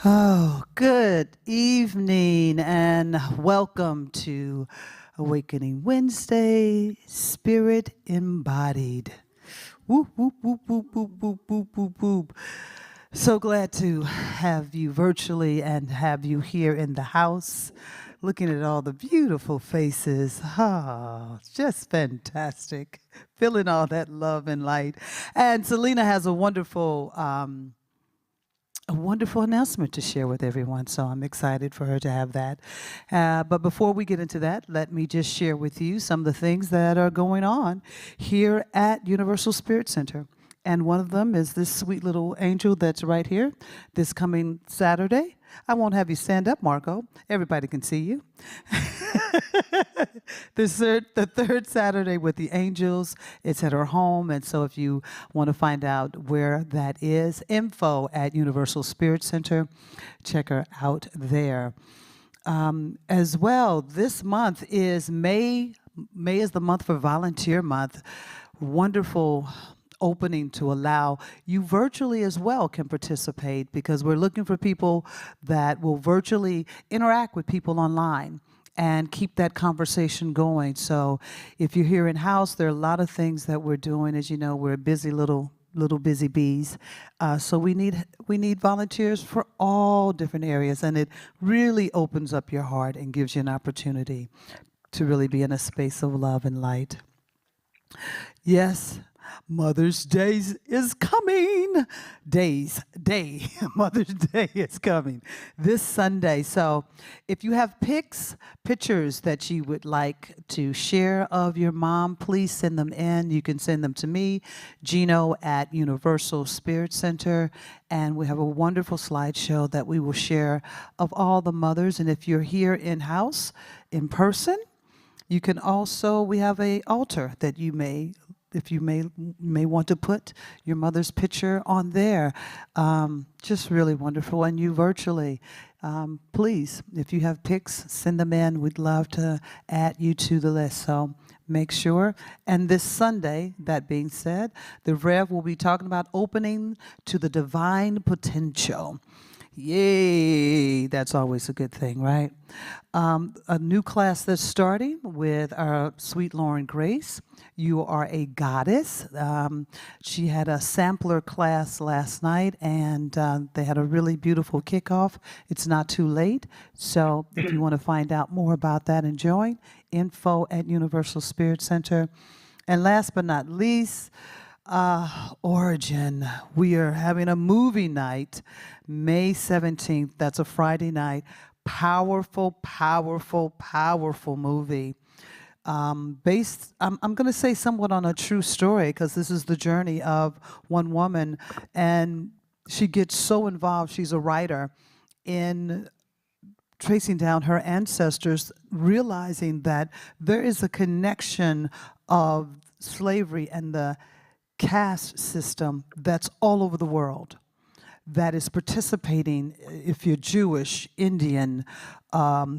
Oh, good evening and welcome to Awakening Wednesday, Spirit Embodied. Whoop, whoop, whoop, whoop, whoop, whoop, whoop, whoop, whoop. So glad to have you virtually and have you here in the house, looking at all the beautiful faces. Ah, just fantastic. Feeling all that love and light. And Selina has a wonderful announcement to share with everyone, so I'm excited for her to have that. But before we get into that, let me just share with you some of the things that are going on here at Universal Spirit Center. And one of them is this sweet little angel that's right here this coming Saturday. I won't have you stand up, Marco. Everybody can see you. The third Saturday with the angels. It's at her home. And so if you want to find out where that is, info at Universal Spirit Center. Check her out there. As well, this month is May. May is the month for Volunteer Month. Wonderful opening to allow you virtually as well can participate, because we're looking for people that will virtually interact with people online and keep that conversation going. So if you're here in house, there are a lot of things that we're doing. As you know, we're busy little busy bees. So we need volunteers for all different areas, and it really opens up your heart and gives you an opportunity to really be in a space of love and light. Yes, Mother's Day is coming. Mother's Day is coming this Sunday. So if you have pictures that you would like to share of your mom, please send them in. You can send them to me, Gino at Universal Spirit Center. And we have a wonderful slideshow that we will share of all the mothers. And if you're here in-house, in person, you can also, we have an altar that you may, if you may want to put your mother's picture on there. Just really wonderful. And you virtually, please, if you have pics, send them in. We'd love to add you to the list. So make sure. And this Sunday, that being said, the Rev will be talking about opening to the divine potential. Yay, that's always a good thing, right? A new class that's starting with our sweet Lauren Grace. You are a goddess. She had a sampler class last night, and they had a really beautiful kickoff. It's not too late. So if you want to find out more about that and join, info at Universal Spirit Center. And last but not least, Origin. We are having a movie night, May 17th. That's a Friday night. Powerful, powerful, powerful movie. I'm going to say somewhat on a true story, because this is the journey of one woman, and she gets so involved. She's a writer in tracing down her ancestors, realizing that there is a connection of slavery and the caste system that's all over the world, that is participating. If you're Jewish, Indian,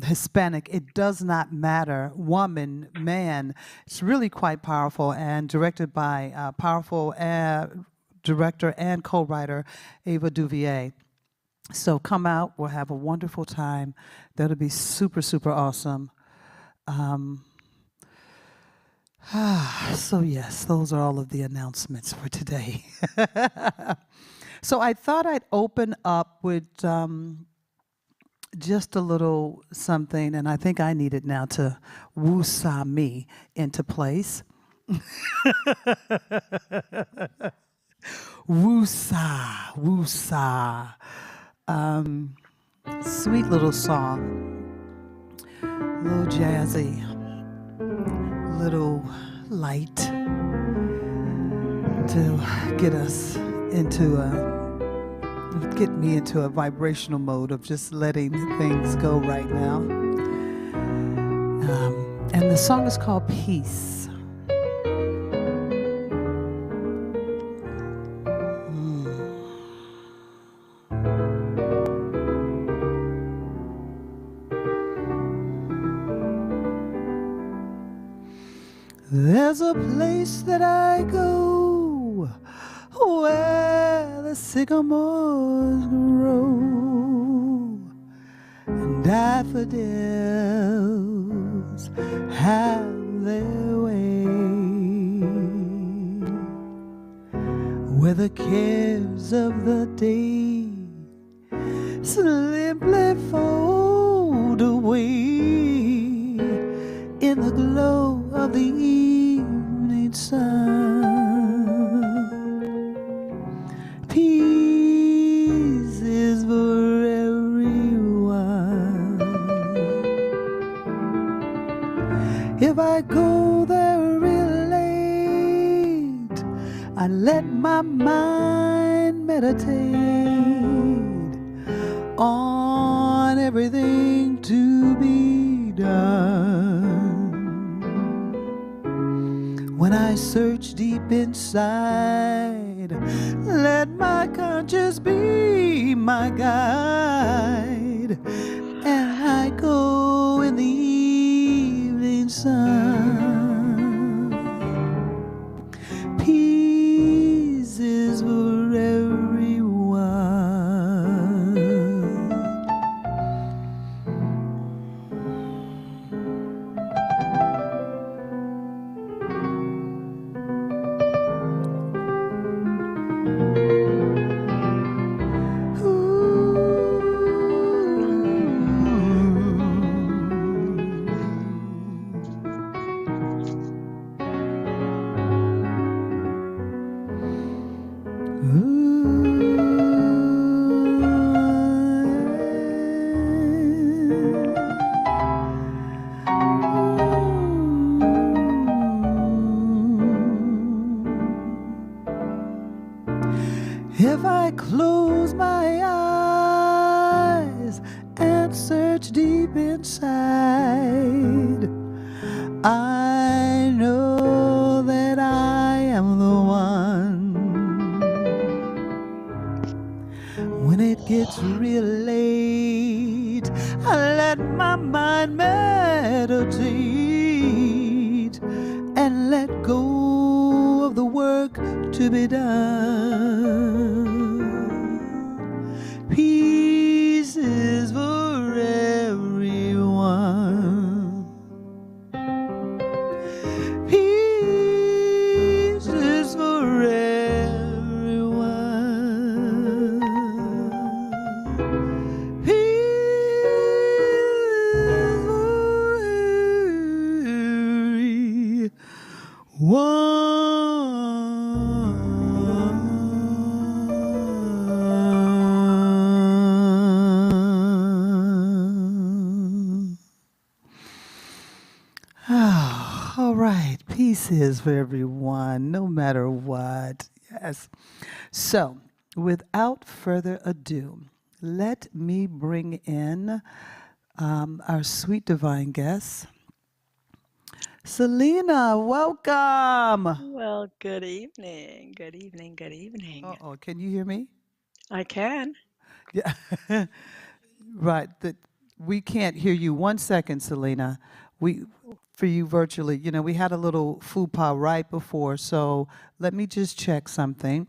Hispanic, it does not matter, woman, man. It's really quite powerful, and directed by powerful director and co-writer Ava DuVernay. So come out, we'll have a wonderful time. That'll be super, super awesome. So yes, those are all of the announcements for today. So I thought I'd open up with just a little something, and I think I need it now to woo-saw me into place. Woo-saw, woo-saw. Sweet little song, a little jazzy, little light, to get us get me into a vibrational mode of just letting things go right now. And the song is called Peace. There's a place that I go where the sycamores grow. and daffodils have their way, where the cares of the day simply fold away in the glow of the evening sun. Peace is for everyone. If I go there real late, I let my mind meditate on everything to be done. When I search deep inside, let my conscience be my guide, and I go in the evening sun. Peace is for everyone. If I close my eyes and search deep inside, I know that I am the one. When it gets real late, I let my mind meditate and let go of the work to be done. Peace is for everyone. Peace is for everyone. Peace for everyone. All right. Peace is for everyone, no matter what. Yes. So, without further ado, let me bring in our sweet divine guest, Selina. Welcome. Well, good evening. Good evening. Good evening. Uh-oh, can you hear me? I can. Yeah. Right. We can't hear you. 1 second, Selena. We for you virtually. We had a little faux pas right before, so let me just check something.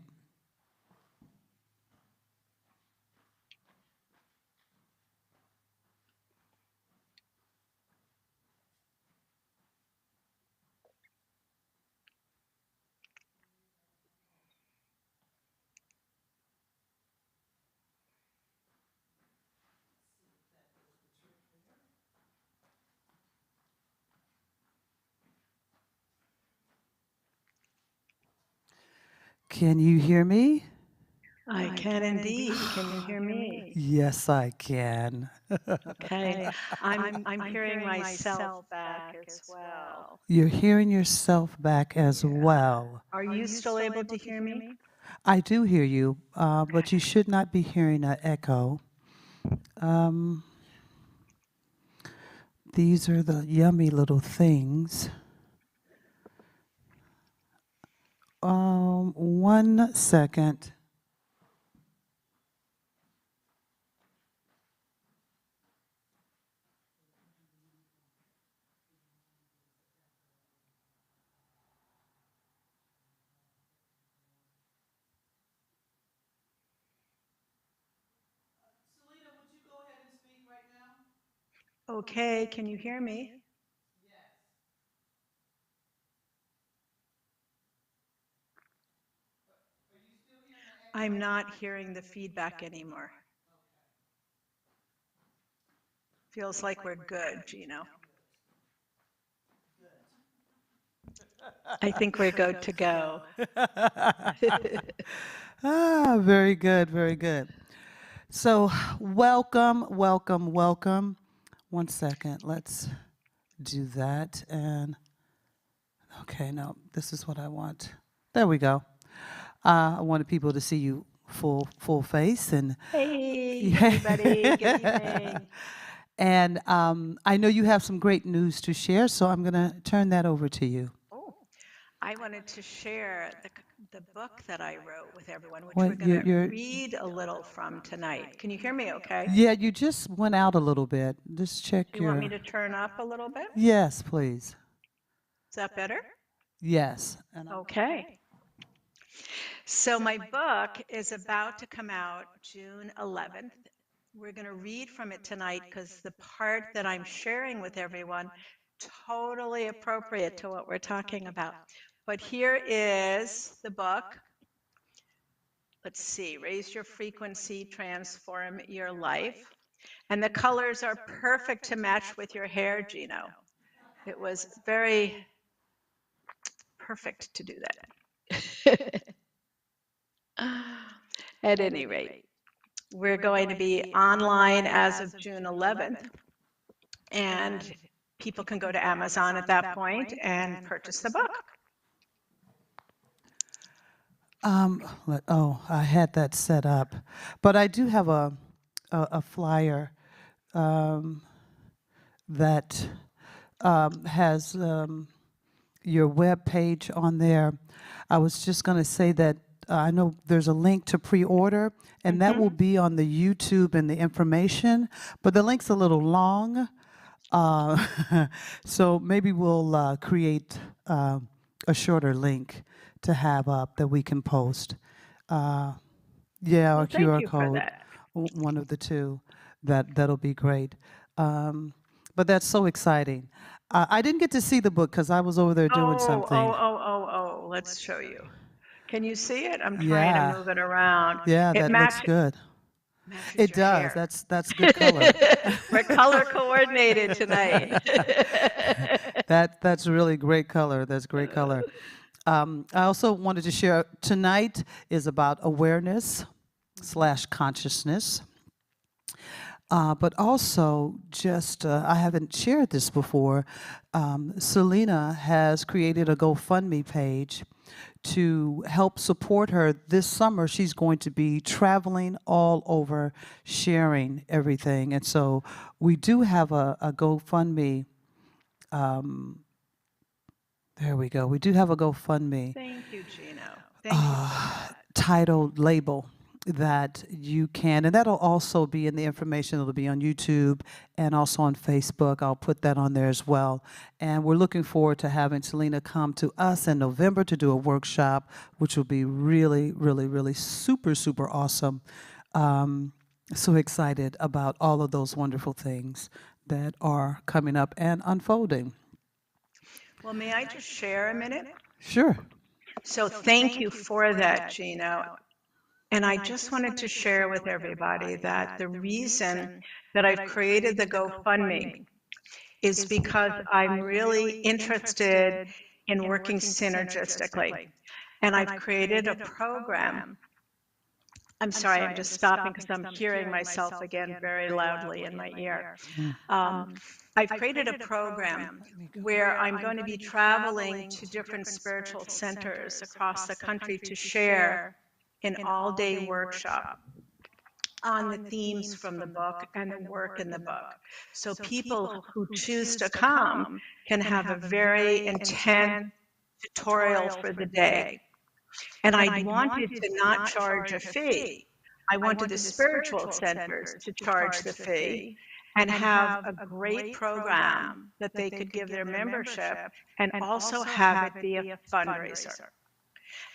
Can you hear me? I can indeed. Can you hear me? Yes, I can. Okay. I'm hearing myself back as well. You're hearing yourself back as Yeah. well. Are you still able to hear me? I do hear you, but you Okay. should not be hearing an echo. Um, these are the yummy little things. 1 second. Selena, would you go ahead and speak right now? Okay, can you hear me? I'm not hearing the feedback anymore. Feels like we're good, Gino. I think we're good to go. Very good, very good. So, welcome, welcome, welcome. One second, let's do that. And okay, no, this is what I want. There we go. I wanted people to see you full face and Hey, yeah. everybody. Good evening. And I know you have some great news to share, so I'm going to turn that over to you. Oh, I wanted to share the book that I wrote with everyone, which we're What going to you're read a little from tonight. Can you hear me okay? yeah, you just went out a little bit. Just Do check you want your me to turn up a little bit? yes, please. Is that better? Yes. Okay. So my book is about to come out June 11th. We're going to read from it tonight because the part that I'm sharing with everyone totally appropriate to what we're talking about. But here is the book. Let's see, raise your frequency, transform your life. And the colors are perfect to match with your hair, Gino. It was very perfect to do that. At any rate, we're going to be online as of June 11th, and people can go to Amazon at that point and purchase the book. I had that set up, but I do have a flyer that has your web page on there. I was just going to say that I know there's a link to pre-order, and that will be on the YouTube and the information, but the link's a little long. So maybe we'll create a shorter link to have up that we can post. Yeah, Well, or thank QR you for code, that. one of the two. That'll be great. But that's so exciting. I didn't get to see the book because I was over there doing something. Let's show you. Can you see it? I'm trying to Yeah, move it around. yeah, It that looks good. matches It your does. hair. That's good color. We're color coordinated tonight. That's really great color. That's great color. I also wanted to share tonight is about awareness slash consciousness. But also, just I haven't shared this before. Selina has created a GoFundMe page to help support her. This summer, she's going to be traveling all over, sharing everything, and so we do have a GoFundMe. There we go. We do have a GoFundMe Thank you, Gino. Thank you for that. titled label that you can, and that'll also be in the information. It'll be on YouTube and also on Facebook. I'll put that on there as well. And we're looking forward to having Selina come to us in November to do a workshop, which will be really, really, really super, super awesome. So excited about all of those wonderful things that are coming up and unfolding. Well, may I just share a minute? Sure. So thank you for that, Gino. And I just wanted to share with everybody that the reason that I've created the GoFundMe is because I'm really interested in working synergistically. And I've created a program. I'm sorry, I'm just stopping because I'm hearing myself again very loudly in my ear. I've created a program where I'm going to be traveling to different spiritual centers across the country to share an all-day workshop on the themes from the book and the work in the book. So people who choose to come can have a very intense tutorial for the day. And I wanted to not charge a fee. I wanted the spiritual centers to charge the fee and have a great program that they could give their membership and also have it be a fundraiser.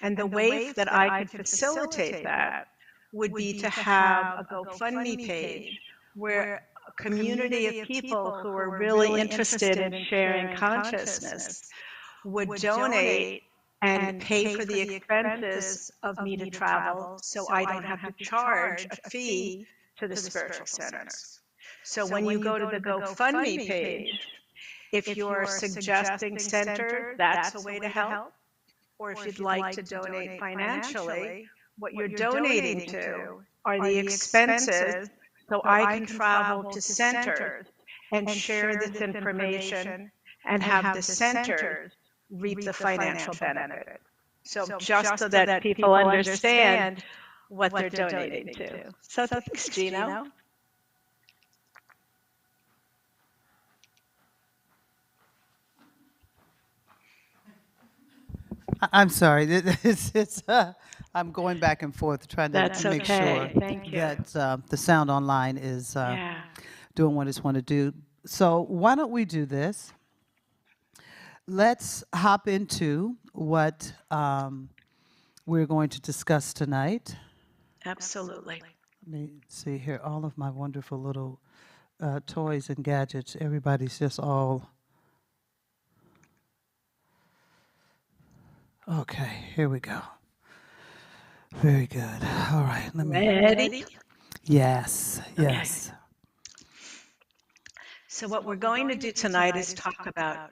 And the way that I could facilitate that would be to have a GoFundMe page where community of people who were really interested in sharing consciousness would donate and pay for the expenses of me to travel so I don't have to charge a fee to the spiritual centers. So when you go to the GoFundMe page, if you're suggesting centers, that's a way to help. Or if you'd like to donate financially, what you're donating to are the expenses so I can travel to centers and share this information and have the centers reap the financial benefit. So just so that people understand what they're donating to. So thanks, Gino. I'm sorry. I'm going back and forth trying to That's make sure okay. Thank you. that the sound online is Yeah. doing what it's want to do. So why don't we do this? Let's hop into what we're going to discuss tonight. Absolutely. Let me see here. All of my wonderful little toys and gadgets. Everybody's just all. Okay, here we go. Very good. All right, let me. Ready? Yes, yes. So what we're going to do tonight is talk about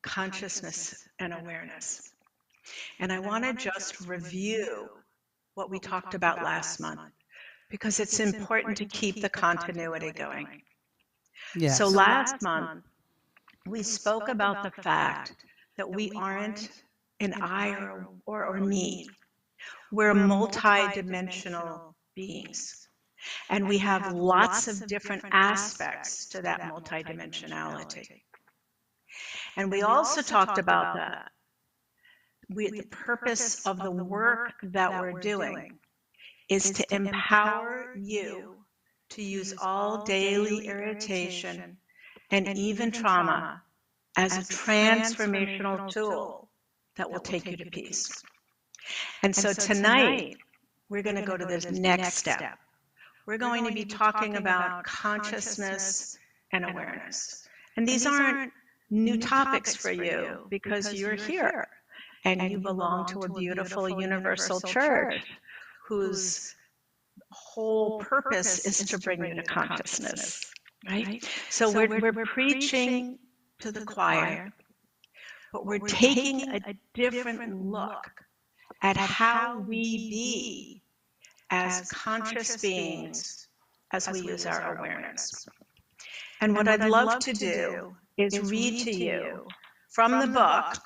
consciousness and awareness. And I want to just review what we talked about last month because it's important to keep the continuity going. Yes. So last month, we spoke about the fact that we aren't an I or me. We're multi-dimensional beings. And we have lots of different aspects to that multidimensionality. And we also talked about that. The purpose of the work that we're doing is to empower you to use all daily irritation and even trauma as a transformational tool that will take you to peace. And so tonight, we're going to go to this next step. We're going to be talking about consciousness and awareness. And these aren't new topics for you because you're here and you belong to a beautiful universal church whose whole purpose is to bring you to consciousness, right? So we're preaching to the choir, but we're taking a different look at how we be as conscious beings as we use our awareness. And what I'd love to do is read to you from the book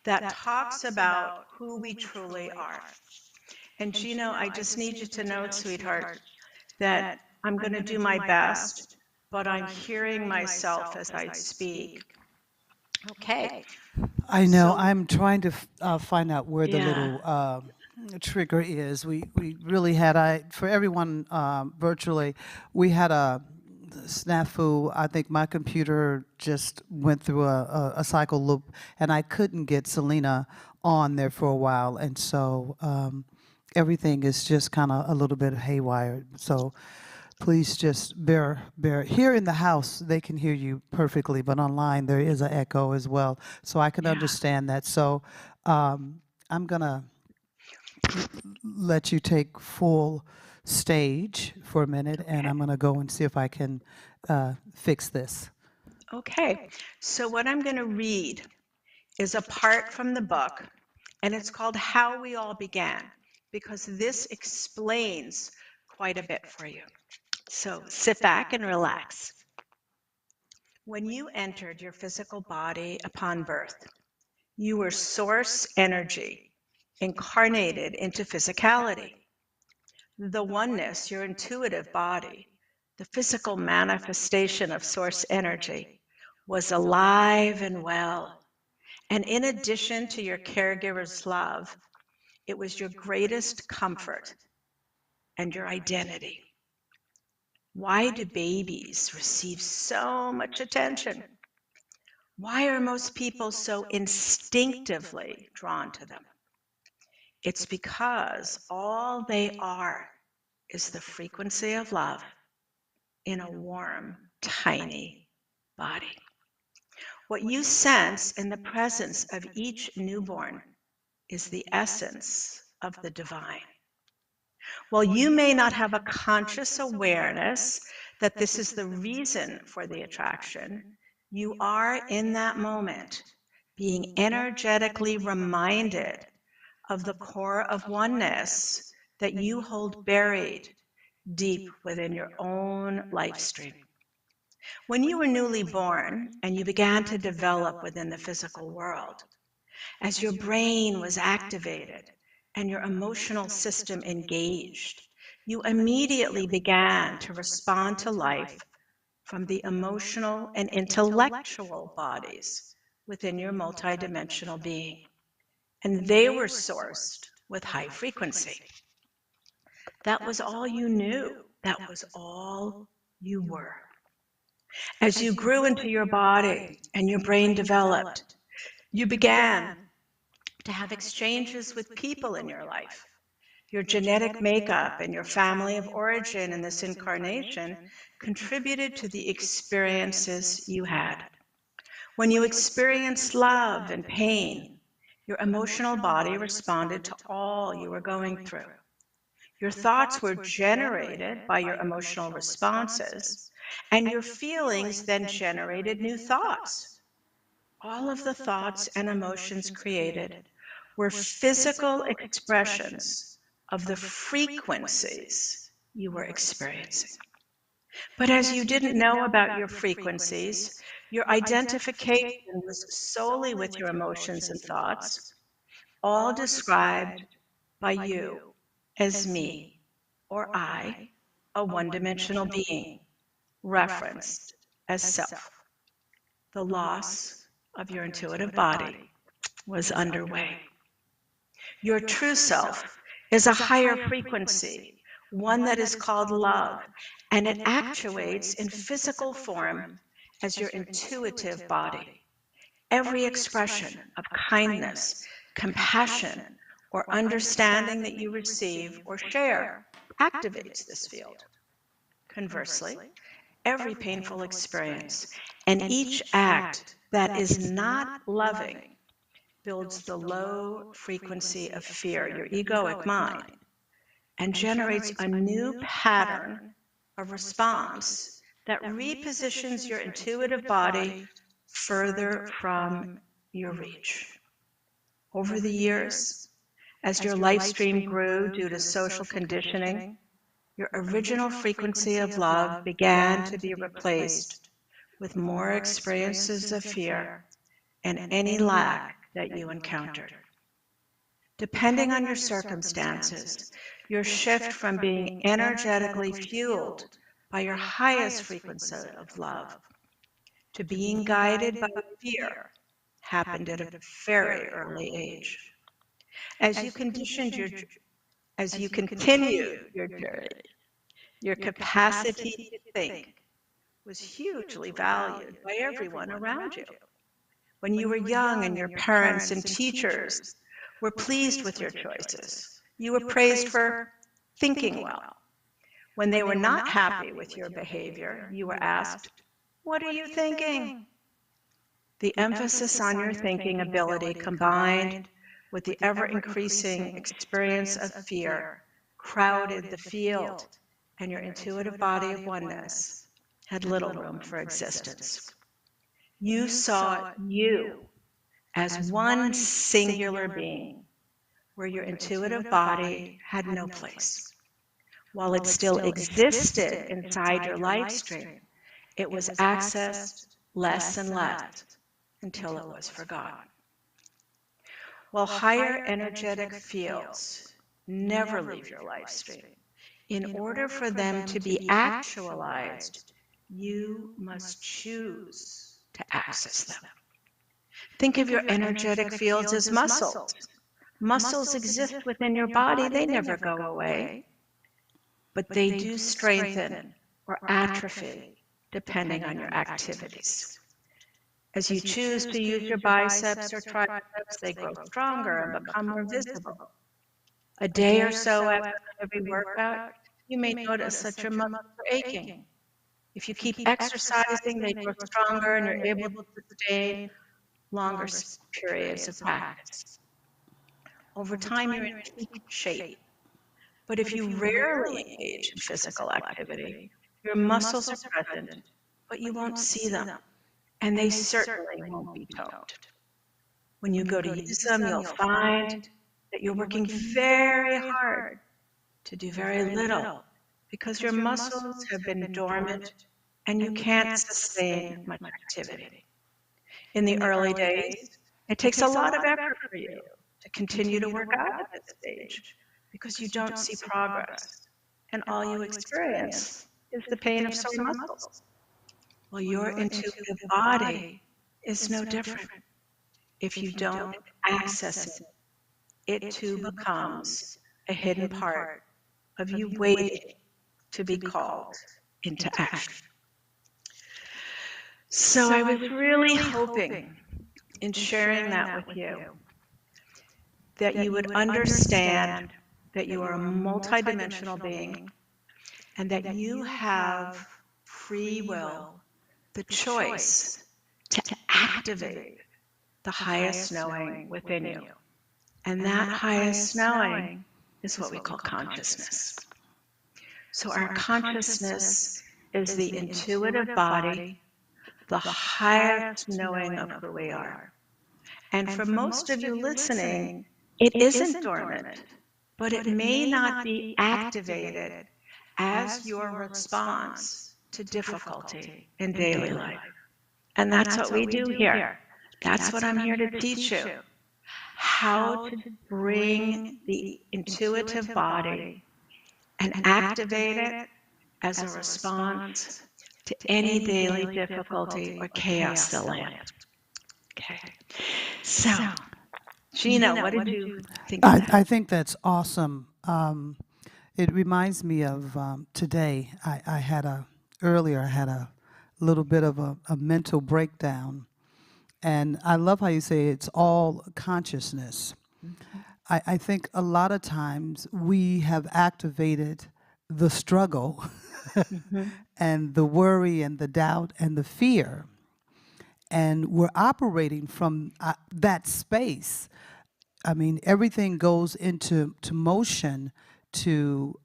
that talks about who we truly are. And Gino, I just need you to know, sweetheart, that I'm going to do my best, but I'm hearing myself as I speak. Okay. I know. So- I'm trying to find out where the Yeah. little trigger is. We really had for everyone virtually, we had a snafu. I think my computer just went through a cycle loop, and I couldn't get Selina on there for a while, and so everything is just kind of a little bit haywire. So please just bear. Here in the house, they can hear you perfectly, but online there is an echo as well. So I can Yeah. understand that. So I'm gonna let you take full stage for a minute, and I'm gonna go and see if I can fix this. Okay. So what I'm going to read is a part from the book, and it's called How We All Began, because this explains quite a bit for you. So sit back and relax. When you entered your physical body upon birth, you were source energy incarnated into physicality. The oneness, your intuitive body, the physical manifestation of source energy, was alive and well. And in addition to your caregiver's love, it was your greatest comfort and your identity. Why do babies receive so much attention? Why are most people so instinctively drawn to them? It's because all they are is the frequency of love in a warm, tiny body. What you sense in the presence of each newborn is the essence of the divine. While you may not have a conscious awareness that this is the reason for the attraction, you are in that moment being energetically reminded of the core of oneness that you hold buried deep within your own life stream. When you were newly born and you began to develop within the physical world, as your brain was activated and your emotional system engaged, you immediately began to respond to life from the emotional and intellectual bodies within your multidimensional being. And they were sourced with high frequency. That was all you knew. That was all you were. As you grew into your body and your brain developed, you began to have exchanges with people in your life. Your genetic makeup and your family of origin in this incarnation contributed to the experiences you had. When you experienced love and pain, your emotional body responded to all you were going through. Your thoughts were generated by your emotional responses, and your feelings then generated new thoughts. All of the thoughts and emotions created were physical expressions of the frequencies you were experiencing. But as you didn't know about your frequencies, your identification was solely with your emotions and thoughts, all described by you as me or I, a one-dimensional being, referenced as self. The loss of your intuitive body was underway. Your true self is a higher frequency, one that is called love, and it actuates in physical form as your intuitive body. Every expression of kindness, compassion, or understanding that you receive or share activates this field. Conversely, every painful experience and each act that is not loving builds the low frequency of fear, your egoic mind, and generates a new pattern of response that repositions your intuitive body further from your reach. Over the years, as your life stream grew due to social conditioning, your original frequency of love began to be replaced with more experiences of fear and any lack that you encountered. Depending on your circumstances, your shift from being energetically fueled by your highest frequency of love to being guided by fear happened at a very early age. As you continued your journey, your capacity to think was hugely valued by everyone around you. When you were young and your parents and teachers were pleased with your choices, you were praised for thinking well. When they were not happy with your behavior, you were asked, "What are you thinking?" The emphasis on your thinking ability combined with the ever-increasing experience of fear crowded the field, and your intuitive body of oneness had little room for existence. You saw you as one singular being, where your intuitive body had no place. While it still existed inside your life stream, it was accessed less and less until it was forgotten. While higher energetic fields never leave your life stream, in order for them to be actualized, you must choose to access them. Think of your energetic fields as muscles. Muscles exist within your body, they never go away, but they do strengthen or atrophy depending on your activities. As you choose to use your biceps or triceps, they grow stronger and become more visible. A day or so after every workout, you may notice that your muscles are aching. If you keep exercising, they grow stronger and you're able to sustain longer periods of practice. Over time, you're in peak shape. But if you rarely engage in physical activity, your muscles are present, but you won't see them, and they certainly won't be toned. When you go to use them, you'll find that you're working very hard to do very little because your muscles have been dormant and you can't sustain much activity. In the early days, it takes a lot of effort for you to continue to work out at this stage because you don't see progress, and all you experience is the pain of sore muscles. Well, your intuitive body is no different. If you don't access it, it too becomes a hidden part of you waiting to be called into action. So I was really hoping in sharing that with you that you would understand that you are a multidimensional being and that you have free will, the choice to activate the highest knowing within you. And that highest knowing is what we call consciousness. So our consciousness is the intuitive body, the highest knowing of who we are. And for most of you listening, it isn't dormant, but it may not be activated as your response to difficulty in daily life. And that's what we do here. That's what I'm here to teach you. How to bring the intuitive body and activate it as a response to any daily difficulty or chaos that lands. Okay. So, Gina, what did you think of that? I think that's awesome. It reminds me of today. I had earlier I had a little bit of a mental breakdown. And I love how you say it's all consciousness. I think a lot of times we have activated the struggle and the worry and the doubt and the fear. And we're operating from that space. I mean, everything goes into motion to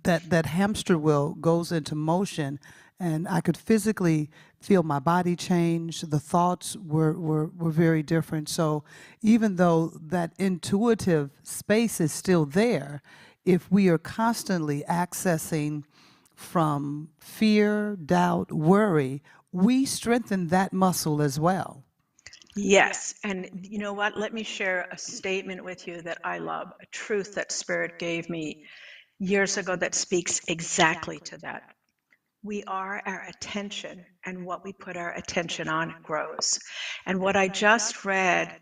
that hamster wheel goes into motion, and I could physically feel my body change. The thoughts were very different. So even though that intuitive space is still there, if we are constantly accessing from fear, doubt, worry, we strengthen that muscle as well. Yes, and you know what? Let me share a statement with you that I love, a truth that Spirit gave me years ago that speaks exactly to that. We are our attention, and what we put our attention on grows. And what I just read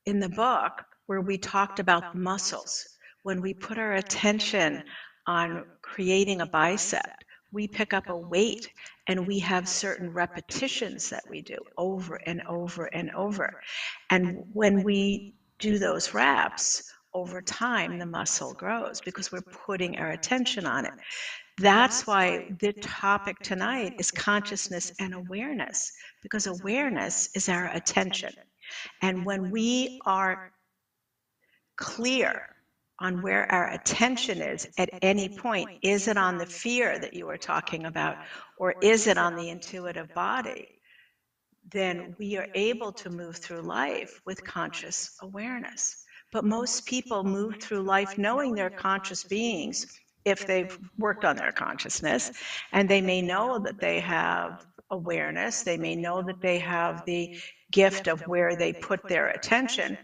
in the book, where we talked about the muscles, when we put our attention on creating a bicep, we pick up a weight and we have certain repetitions that we do over and over and over. And when we do those reps, over time, the muscle grows because we're putting our attention on it. That's why the topic tonight is consciousness and awareness, because awareness is our attention. And when we are clear on where our attention is at any point, is it on the fear that you were talking about, or is it on the intuitive body? Then we are able to move through life with conscious awareness. But most people move through life knowing they're conscious beings if they've worked on their consciousness, and they may know that they have awareness, they may know that they have the gift of where they put their attention,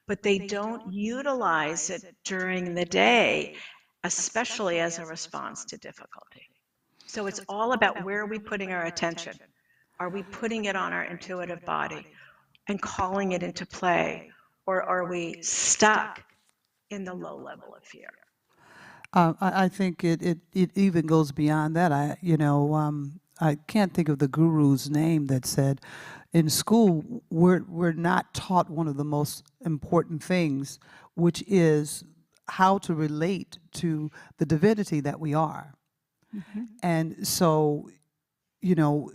but they don't utilize it during the day, especially as a response to difficulty. So it's all about where are we putting our attention? Are we putting it on our intuitive body and calling it into play, or are we stuck in the low level of fear? I think it even goes beyond that. I can't think of the guru's name that said, in school we're not taught one of the most important things, which is how to relate to the divinity that we are. And so, you know,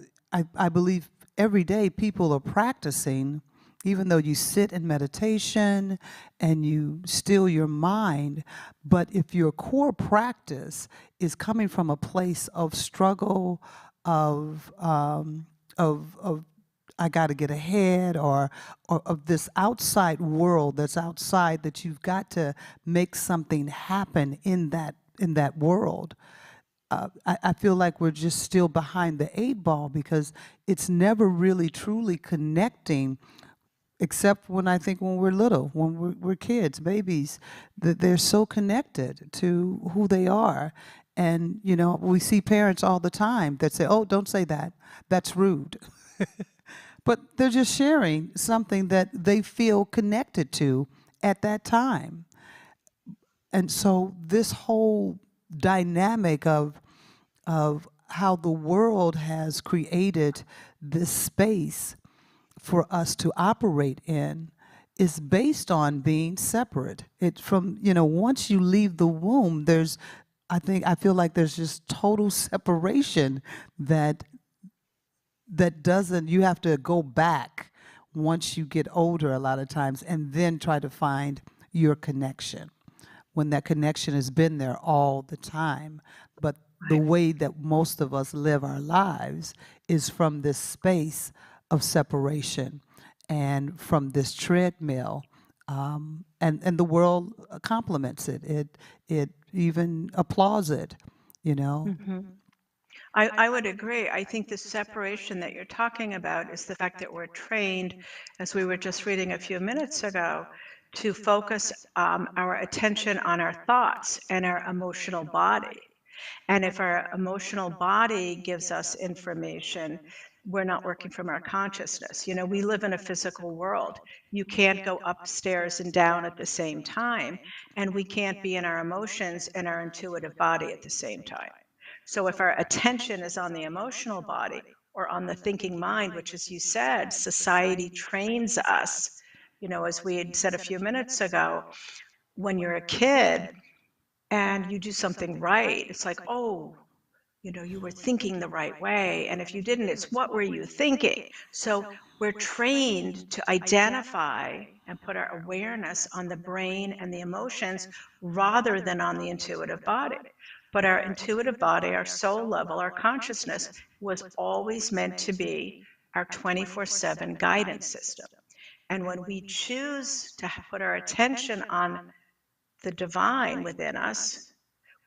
I believe every day people are practicing, even though you sit in meditation and you still your mind. But if your core practice is coming from a place of struggle, of I got to get ahead, or of this outside world that's outside that you've got to make something happen in that world. I feel like we're just still behind the eight ball because it's never really truly connecting, except when I think when we're little, when we're kids, babies, that they're so connected to who they are. And, you know, we see parents all the time that say, oh, don't say that. That's rude. But they're just sharing something that they feel connected to at that time. And so this whole dynamic of how the world has created this space for us to operate in is based on being separate. It from, you know, once you leave the womb, I feel like there's just total separation that doesn't, you have to go back once you get older a lot of times and then try to find your connection when that connection has been there all the time. But the way that most of us live our lives is from this space of separation and from this treadmill. And the world compliments it. It even applauds it, you know. I would agree. I think the separation that you're talking about is the fact that we're trained, as we were just reading a few minutes ago, to focus our attention on our thoughts and our emotional body. And if our emotional body gives us information, we're not working from our consciousness. You know, we live in a physical world. You can't go upstairs and down at the same time, and we can't be in our emotions and our intuitive body at the same time. So if our attention is on the emotional body or on the thinking mind, which, as you said, society trains us, you know, as we had said a few minutes ago, when you're a kid and you do something right, it's like, oh, you know, you were thinking the right way. And if you didn't, it's what were you thinking? So we're trained to identify and put our awareness on the brain and the emotions rather than on the intuitive body. But our intuitive body, our soul level, our consciousness was always meant to be our 24/7 guidance system. And when we choose to put our attention on the divine within us,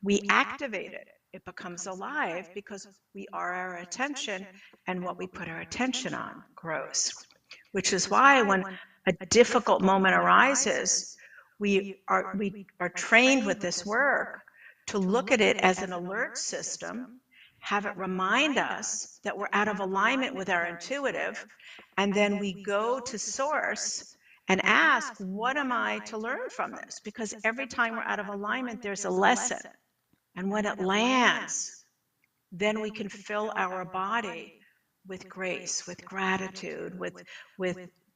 we activate it. It becomes alive because we are our attention, and what we put our attention on grows. Which is why when a difficult moment arises, we are trained with this work to look at it as an alert system, have it remind us that we're out of alignment with our intuitive, and then we go to source and ask, what am I to learn from this? Because every time we're out of alignment, there's a lesson. And when it lands, then we can fill our body with grace, with gratitude, with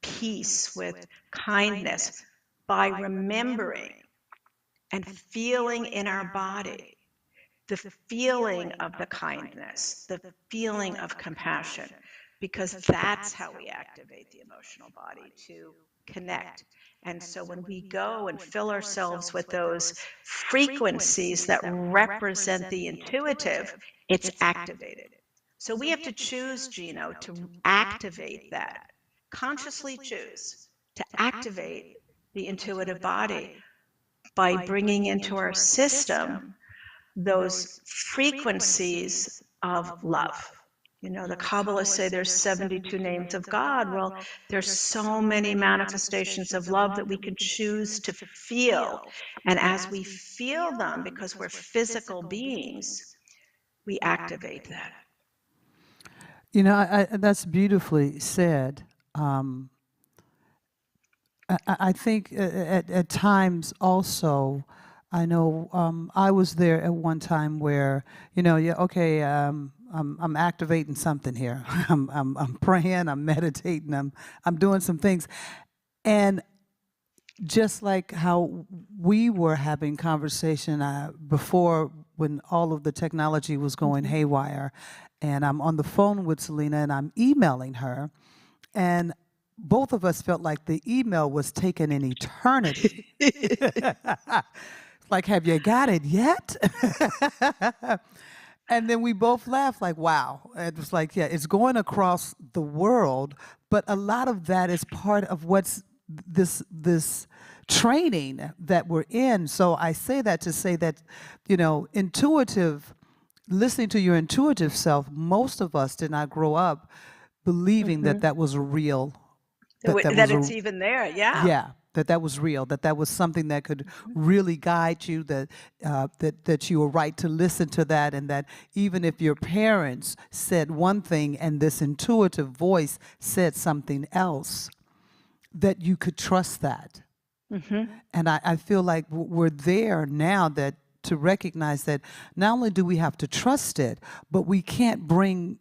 peace, with kindness by remembering and feeling in our body the feeling of the kindness, the feeling of compassion, because that's how we activate the emotional body to connect. And so when we go and fill ourselves with those frequencies that represent the intuitive, it's activated. So we have to choose, Gino, to activate that. Consciously choose to activate the intuitive body by bringing into our system those frequencies of love. You know, the Kabbalists say there's 72 names of God. Well, there's so many manifestations of love that we can choose to feel. And as we feel them, because we're physical beings, we activate that. You know, that's beautifully said. Um, I think at times also, I know I was there at one time where, you know, yeah, okay, I'm activating something here. I'm praying, I'm meditating, I'm doing some things. And just like how we were having conversation before when all of the technology was going haywire, and I'm on the phone with Selena and I'm emailing her, and both of us felt like the email was taking an eternity. Like, have you got it yet? And then we both laughed, like, wow. It was like, yeah, it's going across the world, but a lot of that is part of what's this training that we're in. So I say that to say that, intuitive, listening to your intuitive self, most of us did not grow up believing that that was real, that That was it's a, even there. Yeah. yeah, that was real, that was something that could really guide you, that you were right to listen to that, and that even if your parents said one thing and this intuitive voice said something else, that you could trust that. And I feel like we're there now, that to recognize that not only do we have to trust it, but we can't bring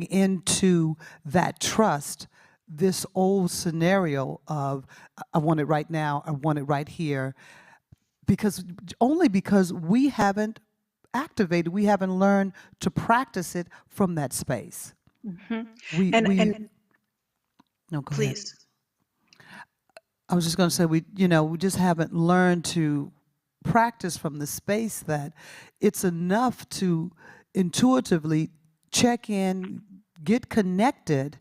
into that trust this old scenario of I want it right now, I want it right here, because only because we haven't activated, we haven't learned to practice it from that space. We And no, go ahead. please. I was just going to say we just haven't learned to practice from the space that it's enough to intuitively check in, get connected,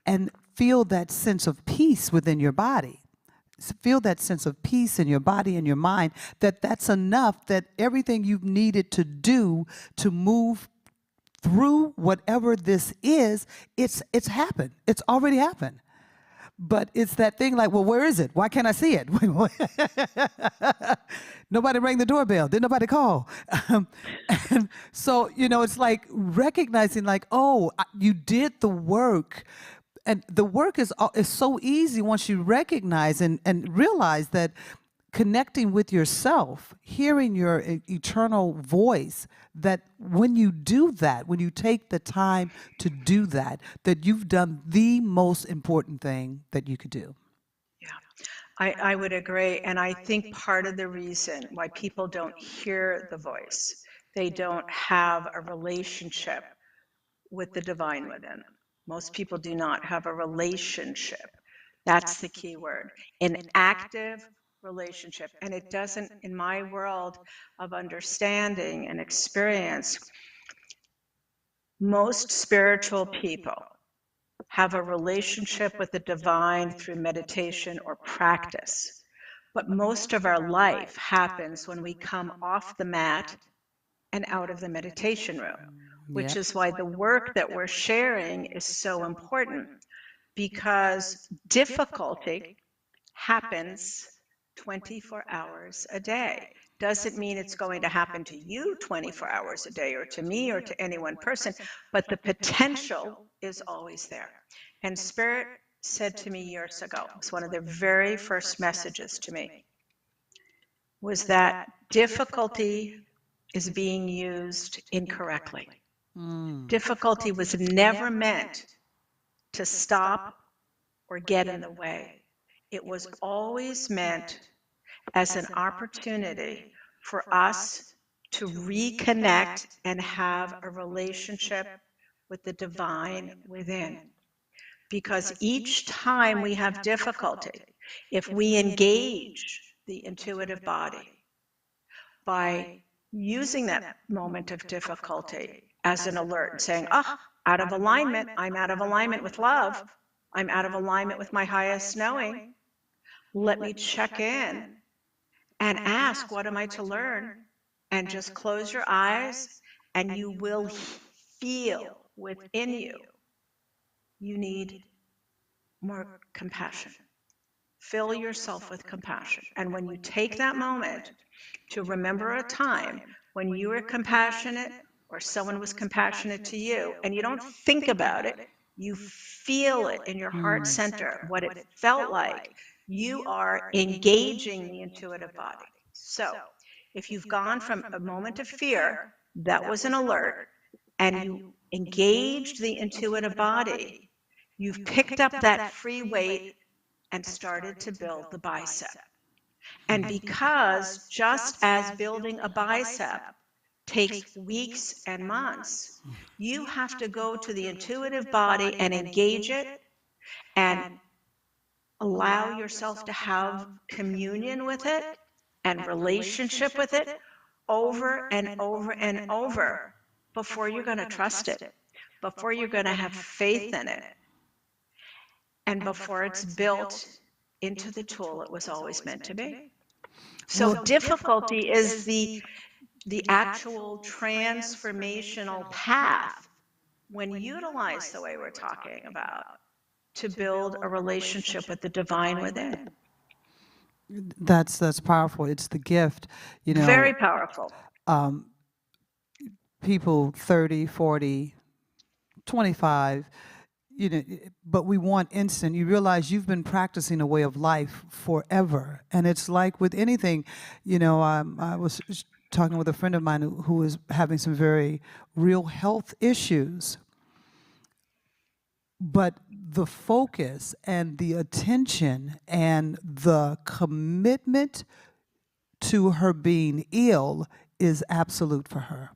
and feel that sense of peace within your body. Feel that sense of peace in your body and your mind, that's enough, that everything you've needed to do to move through whatever this is, it's happened. It's already happened. But it's that thing like, well, where is it? Why can't I see it? Nobody rang the doorbell. Did nobody call? And so, it's like recognizing like, oh, you did the work. And the work is so easy once you recognize and realize that connecting with yourself, hearing your eternal voice, that when you do that, when you take the time to do that, that you've done the most important thing that you could do. Yeah, I would agree. And I think part of the reason why people don't hear the voice, they don't have a relationship with the divine within. Most people do not have a relationship. That's the key word. An active relationship. And it doesn't, in my world of understanding and experience, most spiritual people have a relationship with the divine through meditation or practice. But most of our life happens when we come off the mat and out of the meditation room, which Yep. is why the work that we're sharing is so important, because difficulty happens 24 hours a day. Doesn't mean it's going to happen to you 24 hours a day, or to me, or to any one person, but the potential is always there. And Spirit said to me years ago, it was one of their very first messages to me, was that difficulty is being used incorrectly. Difficulty was never meant to stop or get in the way. It was always meant as an opportunity for us to reconnect and have a relationship with the divine within. Because each time we have difficulty, if we engage the intuitive body by using that moment of difficulty as an alert, saying, oh, out of alignment, I'm out of alignment with love, I'm out of alignment with my highest knowing, let me check in and ask, what am I to learn? And just close your eyes, and you will feel within you, you need more compassion. Fill yourself with compassion. And when you take that moment to remember a time when you were compassionate or someone was compassionate to you, and you don't think about it, you feel it in your heart center, what it felt like, you are engaging the intuitive body. So if you've gone from a moment of fear, that was an alert, and you engaged the intuitive body, you've picked up that free weight and started to build the bicep. And because just as building a bicep takes weeks and months, you have to go to the intuitive body and engage it and allow yourself to have communion with it and relationship with it over and over and over before you're going to trust it, before you're going to have faith in it, and before it's built into the tool it was always meant to be. So Well, difficulty is the actual transformational path when utilized the way we're talking about to build a relationship with the divine within. that's powerful. It's the gift, you Very know. powerful. Um, People 30, 40, 25, you know, but we want instant. You realize you've been practicing a way of life forever, and it's like with anything, I was talking with a friend of mine who was having some very real health issues, but the focus and the attention and the commitment to her being ill is absolute for her.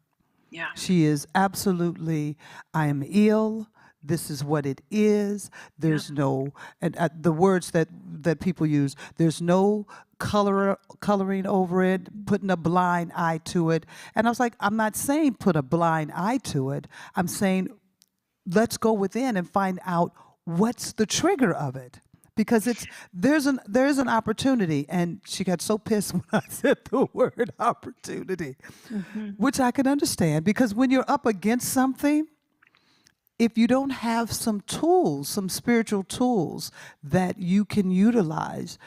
Yeah. She is absolutely, I am ill. This is what it is. There's no, and the words that people use, there's no coloring over it, putting a blind eye to it. And I was like, I'm not saying put a blind eye to it. I'm saying let's go within and find out what's the trigger of it, because there's an opportunity. And she got so pissed when I said the word opportunity, which I can understand, because when you're up against something, if you don't have some tools, some spiritual tools that you can utilize,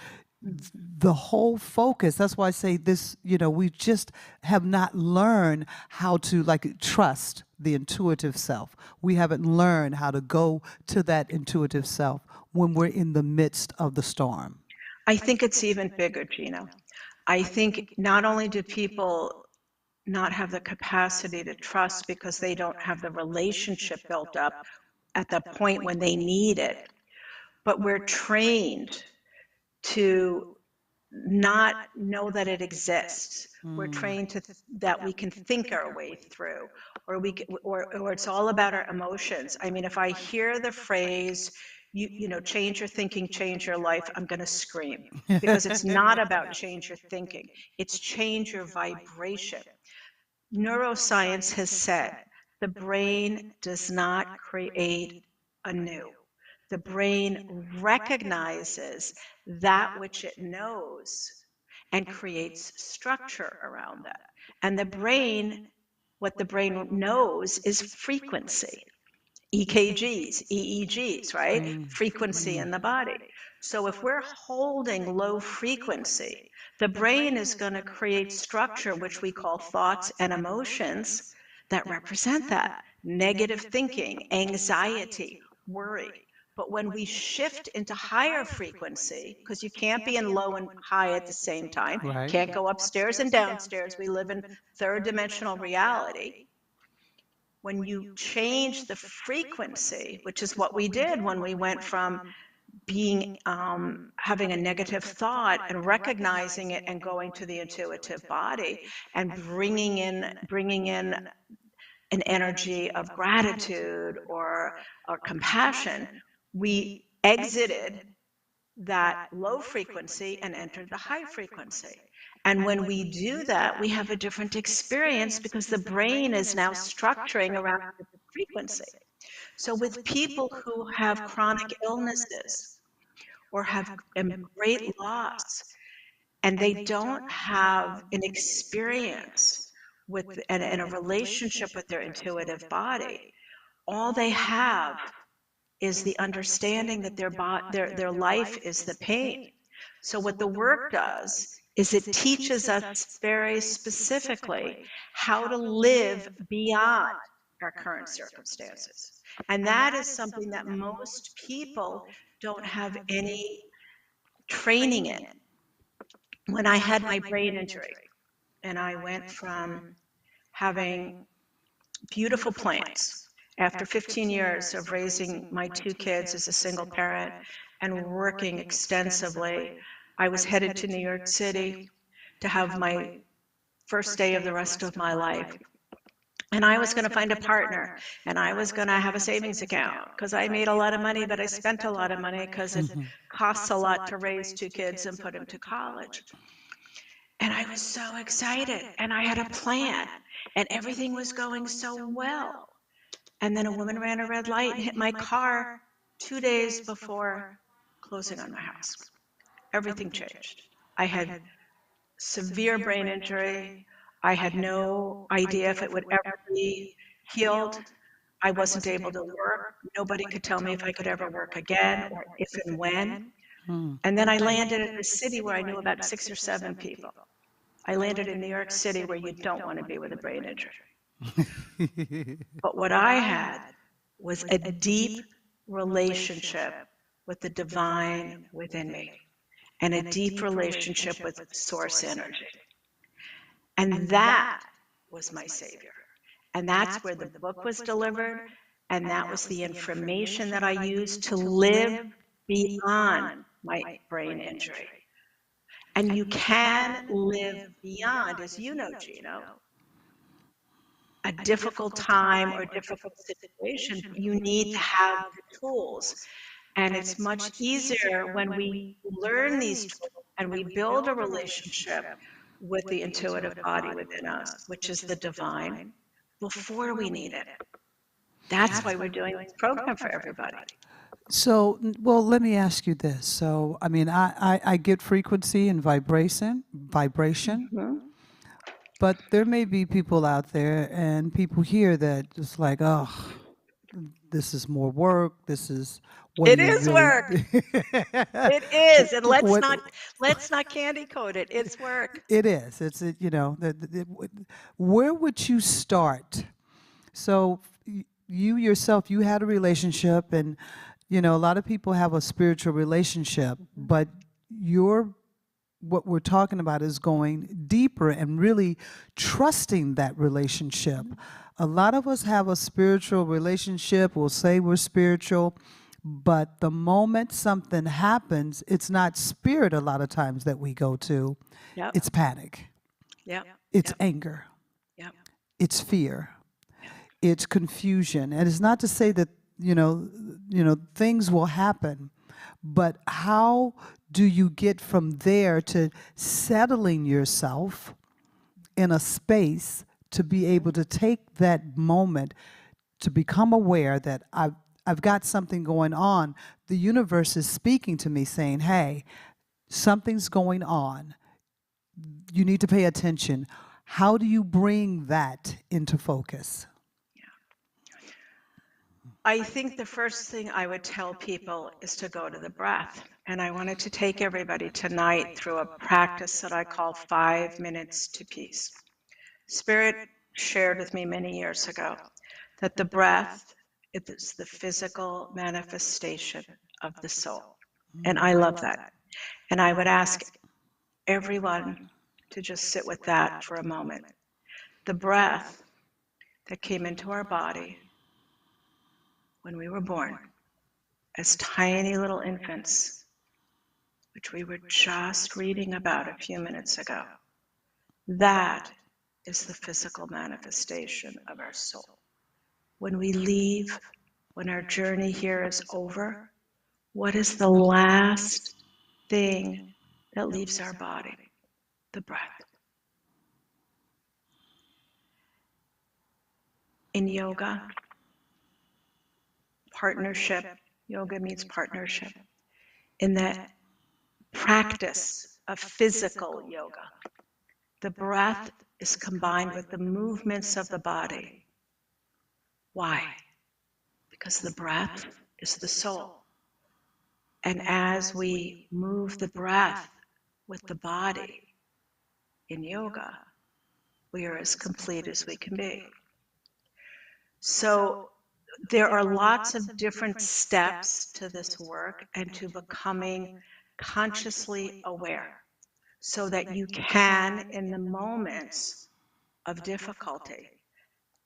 the whole focus, that's why I say this, we just have not learned how to like trust the intuitive self. We haven't learned how to go to that intuitive self when we're in the midst of the storm. I think it's even bigger, Gina. I think not only do people not have the capacity to trust because they don't have the relationship built up at the point when they need it, but we're trained to not know that it exists. We're trained to that we can think our way through, or it's all about our emotions. I mean, if I hear the phrase, change your thinking, change your life, I'm going to scream, because it's not about change your thinking. It's change your vibration. Neuroscience has said the brain does not create anew. The brain recognizes that which it knows and creates structure around that. And what the brain knows is frequency. EKGs, EEGs, right? Frequency in the body. So if we're holding low frequency, the brain is going to create structure, which we call thoughts and emotions, that represent that. Negative thinking, anxiety, worry. But when we shift into higher frequency, because you can't be in low and high at the same time, Right. can't go upstairs and downstairs, we live in third dimensional reality. When you change the frequency, which is what we did when we went from being having a negative thought and recognizing it and going to the intuitive body and bringing in an energy of gratitude or compassion, we exited that low frequency and entered the high frequency. And when we do that, we have a different experience because the brain is now structuring around a different frequency. So with people who have chronic illnesses or have great loss, and they don't have an experience with and a relationship with their intuitive body, all they have is the understanding that their life is the pain. So what the work does is it teaches us very specifically how to live beyond our current circumstances. And that is something that most people don't have any training in. When I had my brain injury and I went from having beautiful plans after 15 years of raising my two kids as a single parent and working extensively, I was headed to New York City to have my first day of the rest of my life. And I was going to find a partner, and I was going to have a savings account because I made a lot of money, but I spent a lot of money because it costs a lot to raise two kids and put them to college. And I was so excited, and I had a plan, and everything was going so well. And then a woman ran a red light and hit my car 2 days before closing on my house. Everything changed. I had severe brain injury. I had no idea if it would ever be healed. I wasn't able to work. Nobody could tell me if I could ever work again or if and when. And then I landed in a city where I knew about 6 or 7 people. I landed in New York City where you don't want to be with a brain injury. But what I had was a deep relationship with the divine within me and a deep relationship with source energy. And that was my savior. And that's where the book was delivered. And that was the information that I used to live beyond my brain injury. And you can live beyond, as you know, Gino, a difficult time or difficult situation. You need to have the tools. And it's much easier when we learn these tools and we build a relationship with the intuitive body within us, which is the divine, before we need it. That's why we're doing this program for everybody. So, well, let me ask you this. So, I mean, I get frequency and vibration, but there may be people out there and people here that just like, oh, this is more work. This is what do It you is really? work. It is, and What? let's not candy coat it. It's work. It is. It's you know. Where would you start? So you yourself, you had a relationship, and you know a lot of people have a spiritual relationship, but your what we're talking about is going deeper and really trusting that relationship. A lot of us have a spiritual relationship, we'll say we're spiritual, but the moment something happens, it's not spirit a lot of times that we go to, Yep. it's panic, Yep. it's anger, Yep. it's fear, it's confusion. And it's not to say that, things will happen, but how do you get from there to settling yourself in a space to be able to take that moment to become aware that I've got something going on. The universe is speaking to me saying, hey, something's going on. You need to pay attention. How do you bring that into focus? I think the first thing I would tell people is to go to the breath. And I wanted to take everybody tonight through a practice that I call 5 minutes to peace. Spirit shared with me many years ago that the breath is the physical manifestation of the soul. And I love that. And I would ask everyone to just sit with that for a moment. The breath that came into our body when we were born as tiny little infants, which we were just reading about a few minutes ago, that is the physical manifestation of our soul. When we leave, when our journey here is over, what is the last thing that leaves our body? The breath. In yoga, partnership, yoga means partnership. In the practice of physical yoga, the breath is combined with the movements of the body. Why? Because the breath is the soul. And as we move the breath with the body in yoga, we are as complete as we can be. So there are lots of different steps to this work and to becoming consciously aware so that you can, in the moments of difficulty,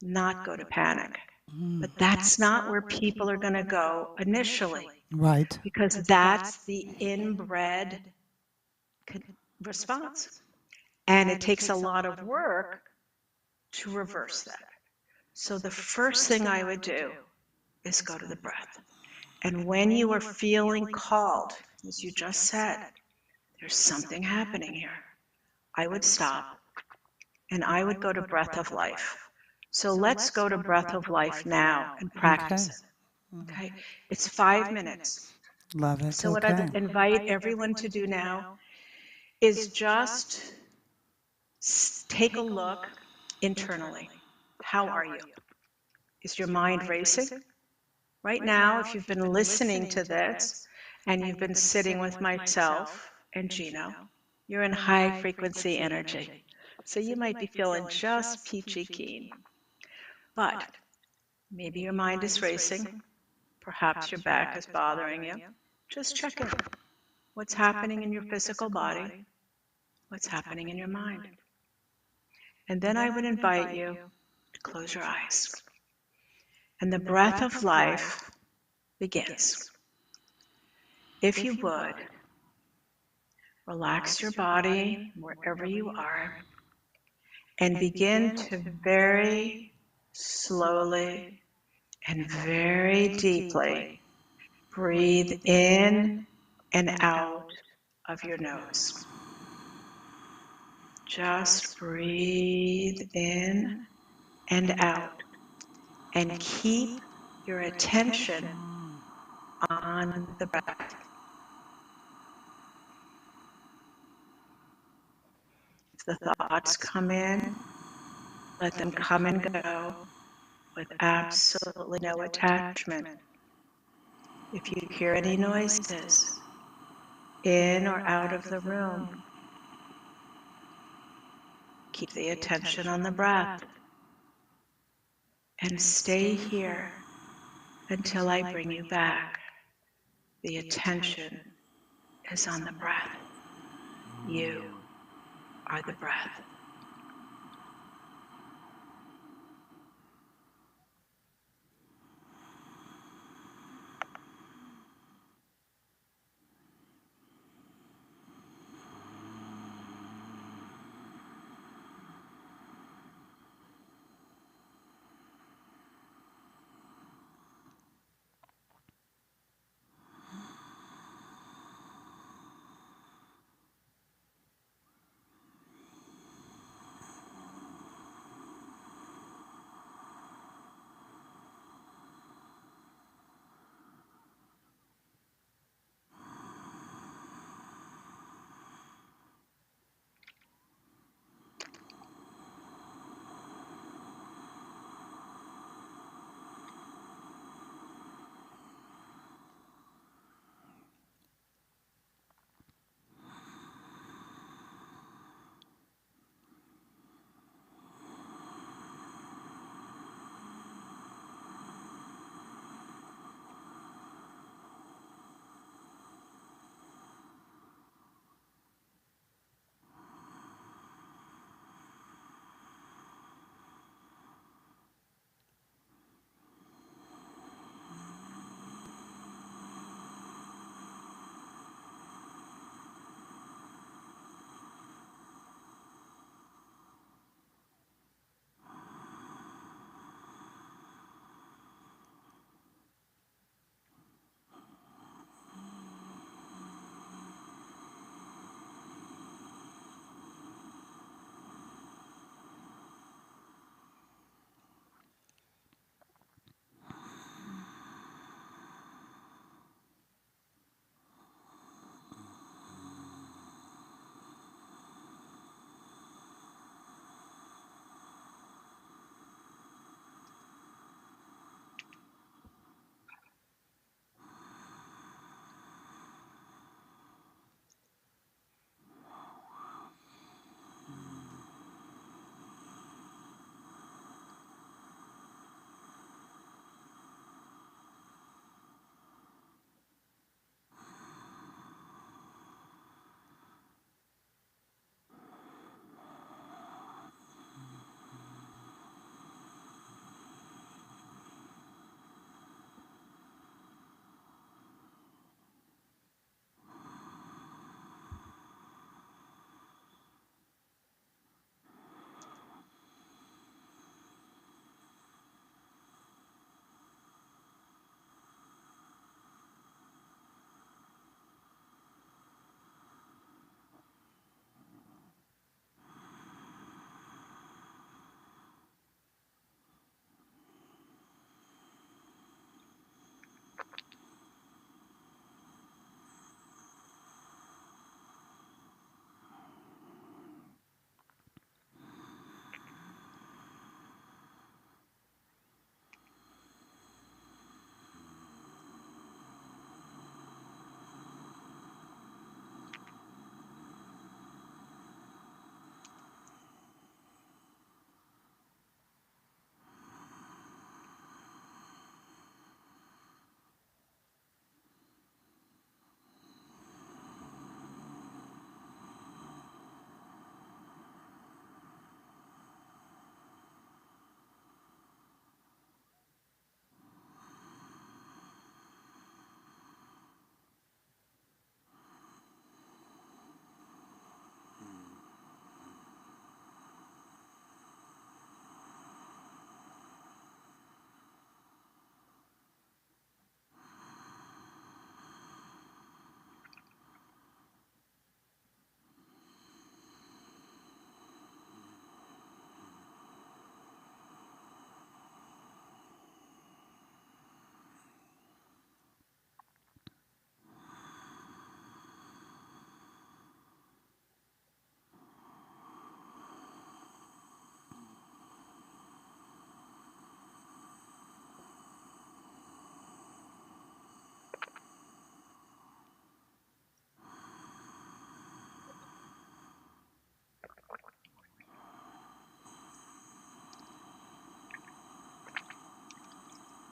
not go to panic. But that's not where people are going to go initially. Right. Because that's the inbred response. And it takes a lot of work to reverse that. So the first thing I would do is go to the breath. And when you are feeling called, as you just said, there's something happening here, I would stop and I would go to breath of life. So let's go to breath of life now and practice it. Okay? It's 5 minutes. Love it. So what I'd invite everyone to do now is just take a look internally. How are you? Is your mind racing? Right now, if you've been listening to this and you've been sitting with myself and Gino, you're in high frequency energy. So you might be feeling just peachy keen. But maybe your mind is racing. Perhaps your back is bothering you. Just check in. What's happening in your physical body? What's happening in your mind? And then I would invite you to close your eyes. And the breath of life begins. If you would, relax your body wherever you are and begin to very slowly and very deeply breathe in and out of your nose. Just breathe in and out and keep your attention on the breath. If the thoughts come in, let them come and go with absolutely no attachment. If you hear any noises in or out of the room, keep the attention on the breath and stay here until I bring you back. The attention is on the breath. You are the breath.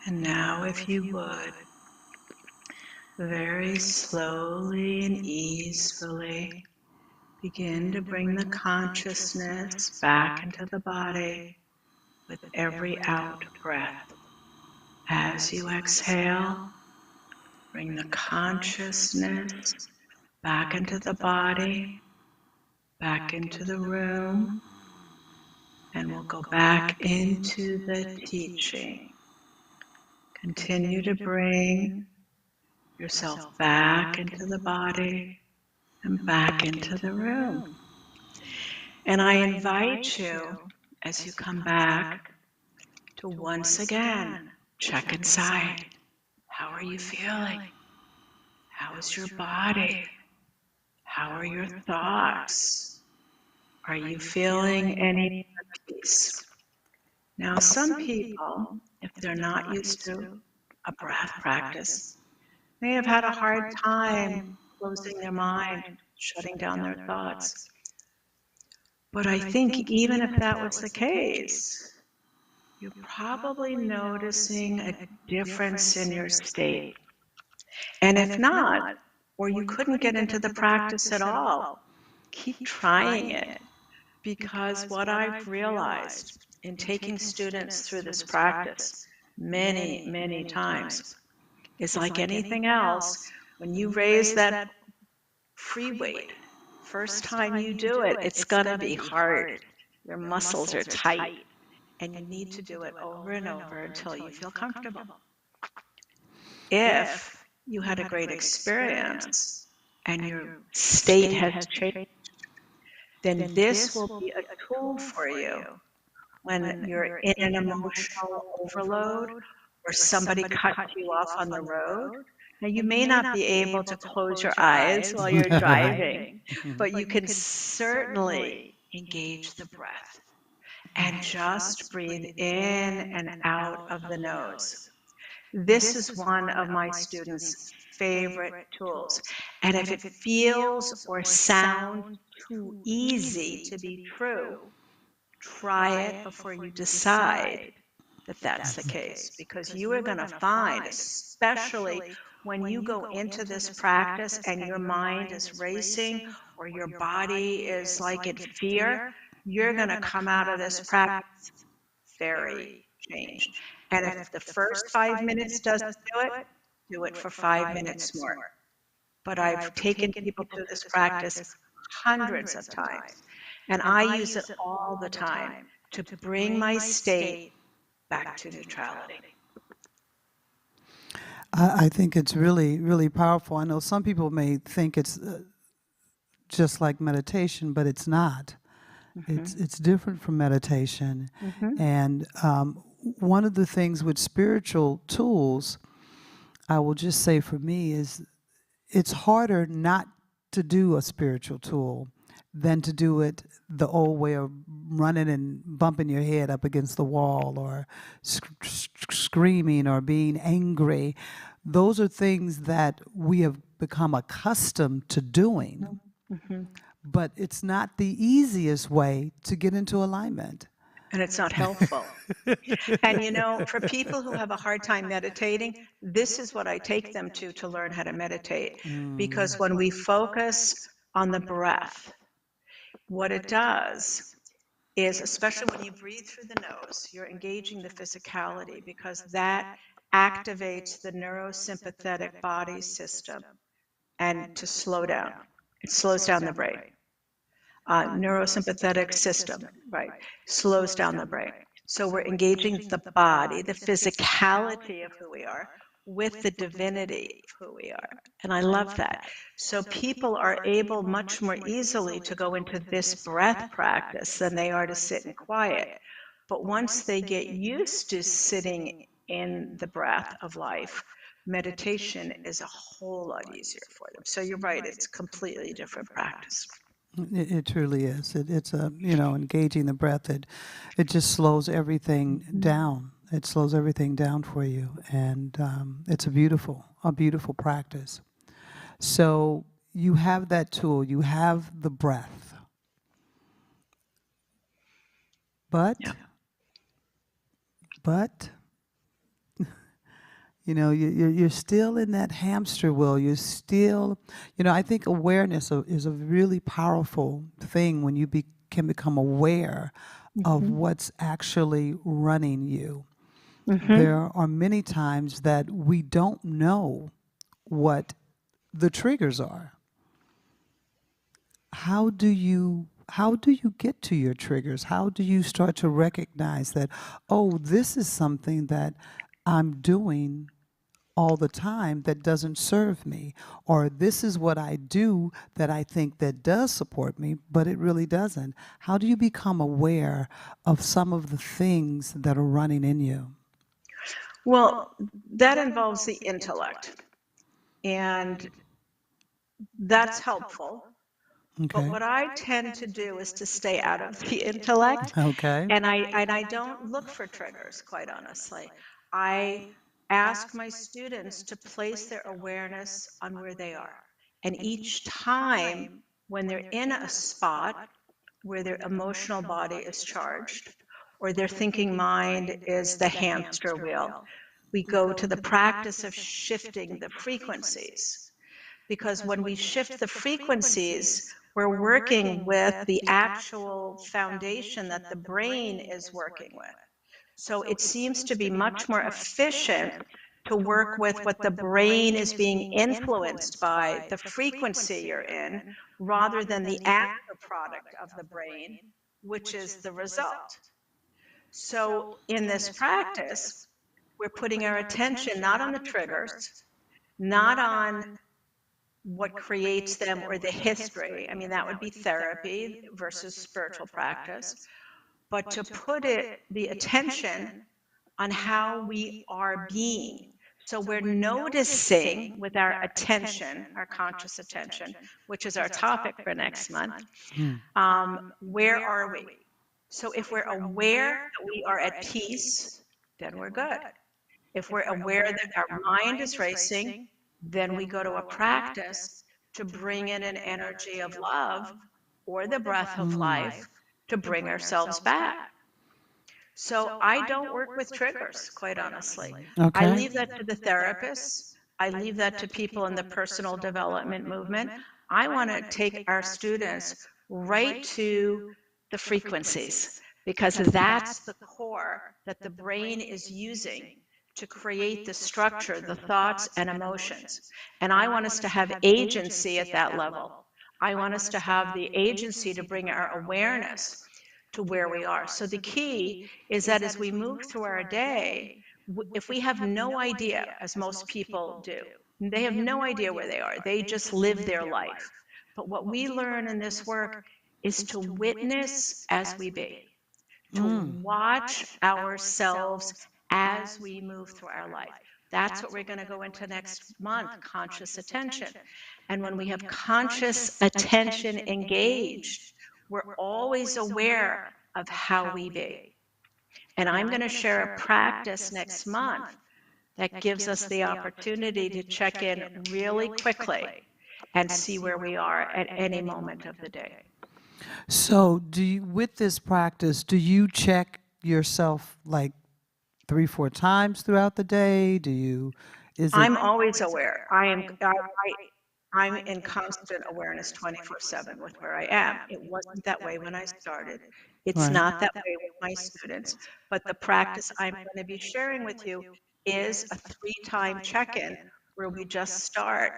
And now, if you would, very slowly and easily begin to bring the consciousness back into the body with every out breath. As you exhale, bring the consciousness back into the body, back into the room, and we'll go back into the teaching. Continue to bring yourself back into the body and back into the room. And I invite you, as you come back, to once again check inside. How are you feeling? How is your body? How are your thoughts? Are you feeling any peace? Now, some people, if they're not used to a breath practice, may have had a hard time closing their mind, shutting down their thoughts. But I think even if that was the case, you're probably noticing a difference in your state. And if not, or you couldn't get into the practice at all, keep trying it. Because what I've realized in taking students through this practice many, many times is like anything else, when you raise that free weight, first time you do it, it's going to be hard. Your muscles are tight, and you need to do it over and over until you feel comfortable. If you had a great experience and your state has changed, then this will be a tool for you when you're in an emotional overload or somebody cuts you off on the road. Now, you may not be able to close your eyes while you're driving, but you can certainly engage the breath and just breathe in and out of the nose. This is one of my students' favorite tools. And if it feels or sounds too easy to be true, try it before you decide that that's the case. Because you are going to find, especially when you go into this practice and your mind is racing or your body is like in fear, you're going to come out of this practice very changed. And if the first 5 minutes doesn't do it for 5 minutes more. But I've taken people through this practice hundreds of times, and I use it all the time to bring my state back to neutrality. I think it's really, really powerful. I know some people may think it's just like meditation, but it's not. It's different from meditation. And one of the things with spiritual tools, I will just say for me, is it's harder not to do a spiritual tool than to do it the old way of running and bumping your head up against the wall or screaming or being angry. Those are things that we have become accustomed to doing, but it's not the easiest way to get into alignment. And it's not helpful. And you know, for people who have a hard time meditating, this is what I take them to learn how to meditate. Because when we focus on the breath, what it does is, especially when you breathe through the nose, you're engaging the physicality because that activates the neurosympathetic body system and to slow down. It slows down the brain. Neurosympathetic system, right, slows down the brain. So we're engaging the body, the physicality of who we are, with the divinity of who we are. And I love that. So people are able much more easily to go into this breath practice than they are to sit in quiet. But once they get used to sitting in the breath of life, meditation is a whole lot easier for them. So you're right, it's a completely different practice. It truly is. It's a, engaging the breath. It just slows everything down. It slows everything down for you, and it's a beautiful practice. So you have that tool. You have the breath, but Yeah. but You're still in that hamster wheel. You're still, I think awareness is a really powerful thing when you can become aware of Mhm. what's actually running you. Mhm. There are many times that we don't know what the triggers are. How do you get to your triggers? How do you start to recognize that, oh, this is something that I'm doing all the time that doesn't serve me, or this is what I do that I think that does support me but it really doesn't? How do you become aware of some of the things that are running in you? Well, that involves the intellect, and that's helpful. But Okay. what I tend to do is to stay out of the intellect, Okay. and I don't look for triggers, quite honestly. I ask my students to place their awareness on where they are. And each time when they're in a spot where their emotional body is charged or their thinking mind is the hamster wheel, we go to the practice of shifting the frequencies. Because when we shift the frequencies, we're working with the actual foundation that the brain is working with. So it seems to be much more efficient to work with what the brain is being influenced by, the frequency you're in, rather than the after product of the brain, which is the result. So in this practice, we're putting our attention not on the triggers, not on what creates them or the history. I mean, that would be therapy versus spiritual practice, but to put the attention on how we are being. So we're noticing with our attention, our conscious attention, which is our topic for next month, Mm. where are we? So if we're aware that we are at peace, then we're good. If we're aware that our mind is racing, then we go to a practice to bring in an energy of love or the breath of life to bring ourselves back. So I don't work with triggers, quite honestly. I Okay. leave that to the therapists. I leave that to people in the personal development movement. I want to take our students right to the frequencies because that's the core that the brain is using to create the structure, the thoughts and emotions. And I want us to have agency at that level. I want us to have the agency to bring our awareness to where we are. So the key is that as we move through our day, if we have no idea, as most people do, they have no idea where they are, they just live their life. But what we learn in this work is to witness as we be, to Mm. watch ourselves as we move through our life. That's what we're going to go into next month, conscious attention. And when we have conscious attention engaged, we're always aware of how we be. And I'm going to share a practice next month that gives us the opportunity to check in really quickly and see where we are at any moment of the day. So, with this practice, do you check yourself like 3, 4 times throughout the day? Is it? I'm always aware. I'm in constant awareness 24/7 with where I am. It wasn't that way when I started. It's Right. not that way with my students. But the practice I'm going to be sharing with you is a 3-time check-in where we just start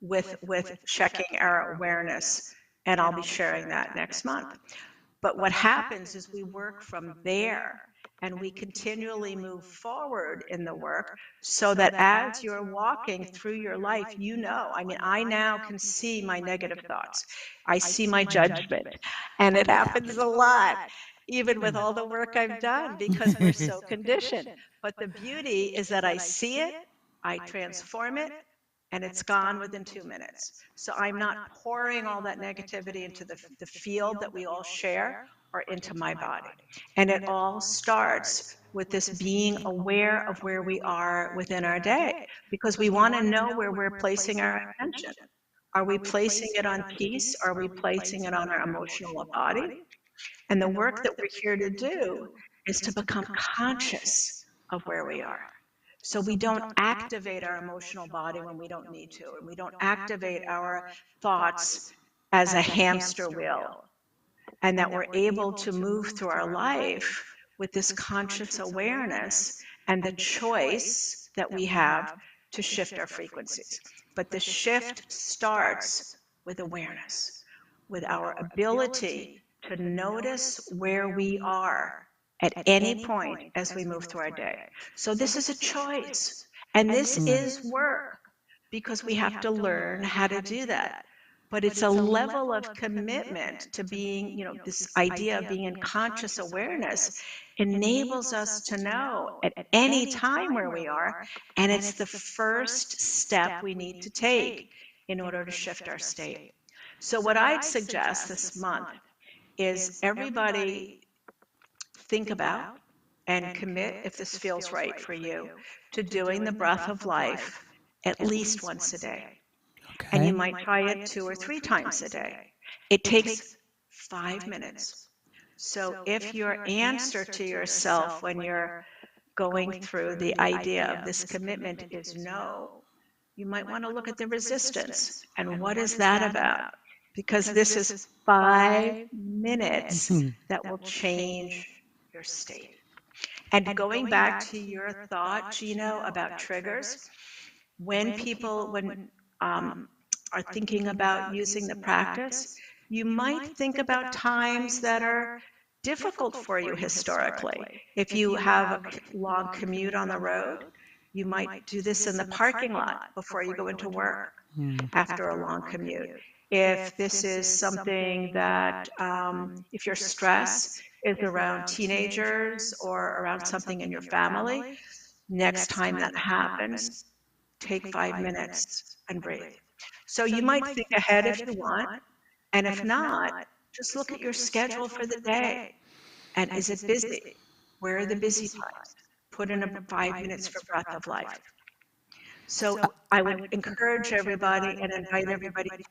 with checking our awareness. And I'll be sharing that next month. But what happens is we work from there and we continually move forward in the work so that as you're walking through your life, I mean, I now can see my negative thoughts. I see my judgment, and it happens a lot, even with all the work I've done, because we're so conditioned. But the beauty is that I see it, I transform it, and it's gone within 2 minutes. So I'm not pouring all that negativity into the field that we all share or into my body. And it all starts with this being aware of where we are within our day, because we want to know where we're placing our attention. Are we placing it on peace? Are we placing it on our emotional body? And the work that we're here to do is to become conscious of where we are. So we don't activate our emotional body when we don't need to, and we don't activate our thoughts as a hamster wheel, and that we're able to move through our life with this conscious awareness and the choice that we have to shift our frequencies. But the shift starts with awareness, with our ability to notice where we are at any point as we move through our day. So this is a choice, and this is work, because we have to learn how to do that. But it's a level of commitment to being, this idea of being in conscious awareness enables us to know at any time where we are. And it's the first step we need to take in order to shift our state. So, what I'd suggest this month is everybody think about and commit, if this feels right for you, to doing the breath of life at least once a day. And you Okay. might try it 2 or 3 times a day. It takes 5 minutes. So if your answer to yourself when you're going through the idea of this commitment is no, you might want to look at the resistance and what is that about? Because this is 5 minutes Mhm. that will change your state. And going back to your thought, Gino, about triggers, when people um, are thinking about using the practice, you might think about times that are difficult for you historically. If you have a long commute on the road, you might do this in the parking lot before you go into work after a long commute. If this is something that, if your stress is around teenagers or around something in your family, next time that happens, take 5 minutes and breathe. So you might think ahead if you want, and if not, just look at your schedule for the day. And is it busy? Where are the busy times? Put in a 5 minutes for breath of life. So I would encourage everybody and invite everybody to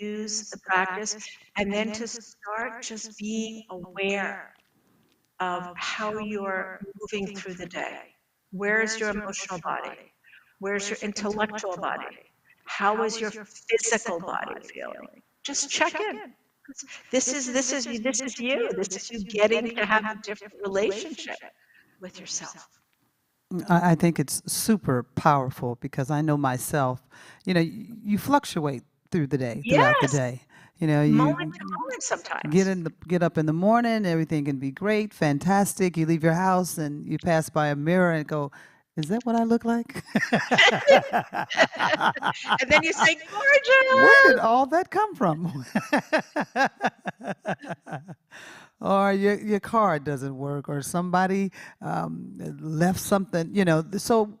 use the practice and then to start just being aware of how you're moving through the day. Where's your emotional body? Where's your intellectual body? How is your physical body feeling? Just check in. This is you. This is you getting to have a different relationship with yourself. I think it's super powerful because I know myself, you fluctuate through the day, throughout the Yes, day. You know, moment to you moment sometimes. get up in the morning, everything can be great, fantastic. You leave your house and you pass by a mirror and go, "Is that what I look like?" And then you say, Where did gorgeous. all that come from? Or your car doesn't work, or somebody left something, So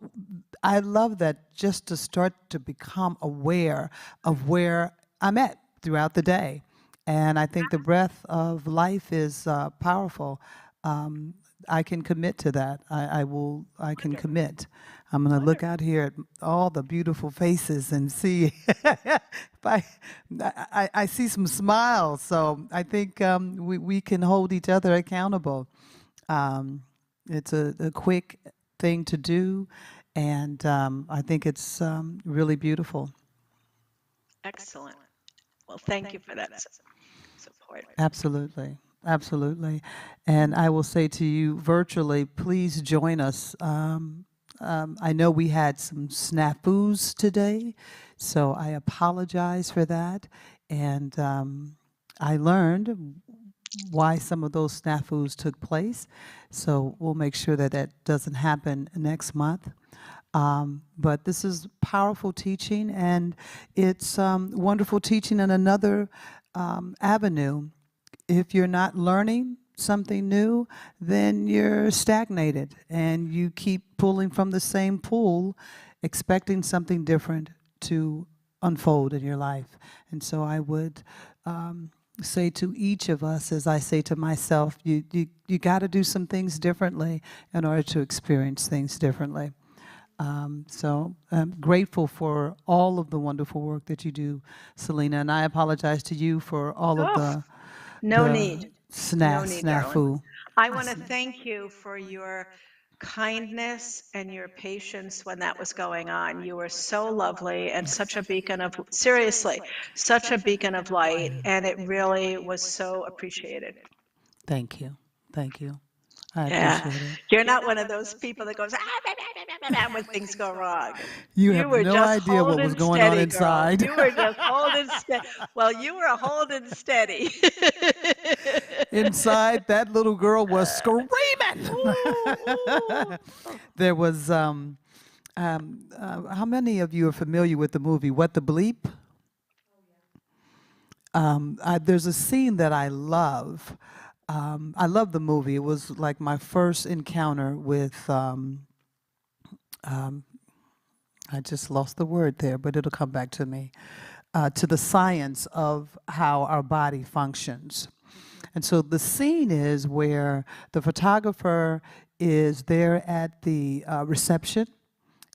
I love that, just to start to become aware of where I'm at throughout the day. And I think the breath of life is powerful. Um, I can commit to that. I can commit. I'm going to look out here at all the beautiful faces and see if I see some smiles. So I think we can hold each other accountable. Um, it's a quick thing to do, and I think it's really beautiful. Excellent. Well, thank you for that support. Absolutely. Absolutely. And I will say to you virtually, please join us. I know we had some snafus today, so I apologize for that. And I learned why some of those snafus took place. So we'll make sure that that doesn't happen next month. But this is powerful teaching, and it's wonderful teaching in another avenue. If you're not learning something new, then you're stagnated and you keep pulling from the same pool, expecting something different to unfold in your life. And so I would say to each of us, as I say to myself, you got to do some things differently in order to experience things differently. So I'm grateful for all of the wonderful work that you do, Selena, and I apologize to you for all of Oh, the no the need. No need, darling. snafu. I want to thank you for your kindness and your patience when that was going on. You were so lovely and such a beacon of, seriously, such a beacon of light, and it really was so appreciated. Thank you. Thank you. I Yeah. appreciate it. You're not one of those people that goes, when things go wrong. You You have were no just idea what was holding going on steady, girl. inside. You were just holding steady. Well, you were holding steady. Inside, that little girl was screaming. Ooh, ooh. There was, how many of you are familiar with the movie What the Bleep? There's a scene that I love. I love the movie. It was like my first encounter with, I just lost the word there, but it'll come back to me, to the science of how our body functions. And so the scene is where the photographer is there at the reception,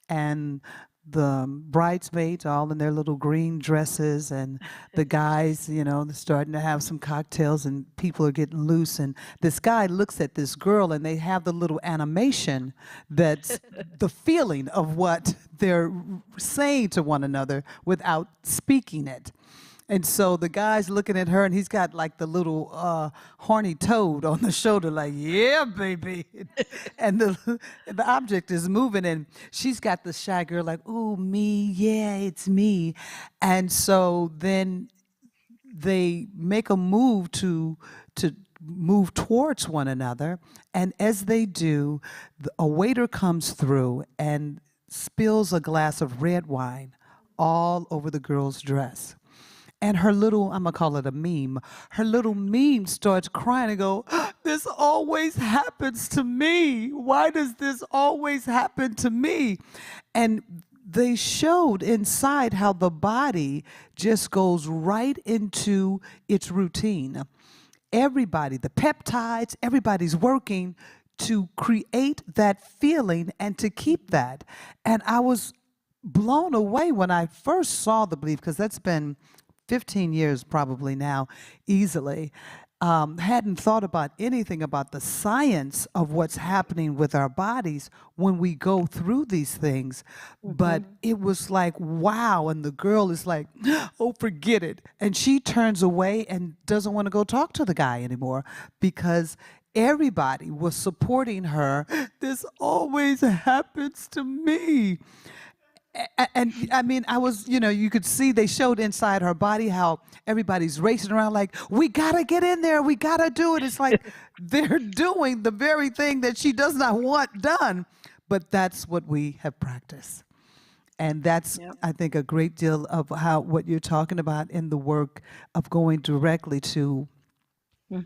and the bridesmaids all in their little green dresses, and the guys, they're starting to have some cocktails, and people are getting loose, and this guy looks at this girl, and they have the little animation that's the feeling of what they're saying to one another without speaking it. And so the guy's looking at her, and he's got like the little horny toad on the shoulder, like, yeah, baby. And the object is moving, and she's got the shy girl, like, ooh, me, yeah, it's me. And so then they make a move to move towards one another, and as they do, a waiter comes through and spills a glass of red wine all over the girl's dress. And her little, I'm gonna call it a meme, her little meme starts crying and go, this always happens to me. Why does this always happen to me? And they showed inside how the body just goes right into its routine. Everybody, the peptides, everybody's working to create that feeling and to keep that. And I was blown away when I first saw the belief, because that's been 15 years probably now, easily. Hadn't thought about anything about the science of what's happening with our bodies when we go through these things. But it was like, wow. And the girl is like, oh, forget it. And she turns away and doesn't want to go talk to the guy anymore because everybody was supporting her. This always happens to me. And I mean, I was, you could see they showed inside her body how everybody's racing around like, we gotta get in there, we gotta do it. It's like they're doing the very thing that she does not want done, but that's what we have practiced. And that's, Yep. I think, a great deal of how what you're talking about in the work of going directly to The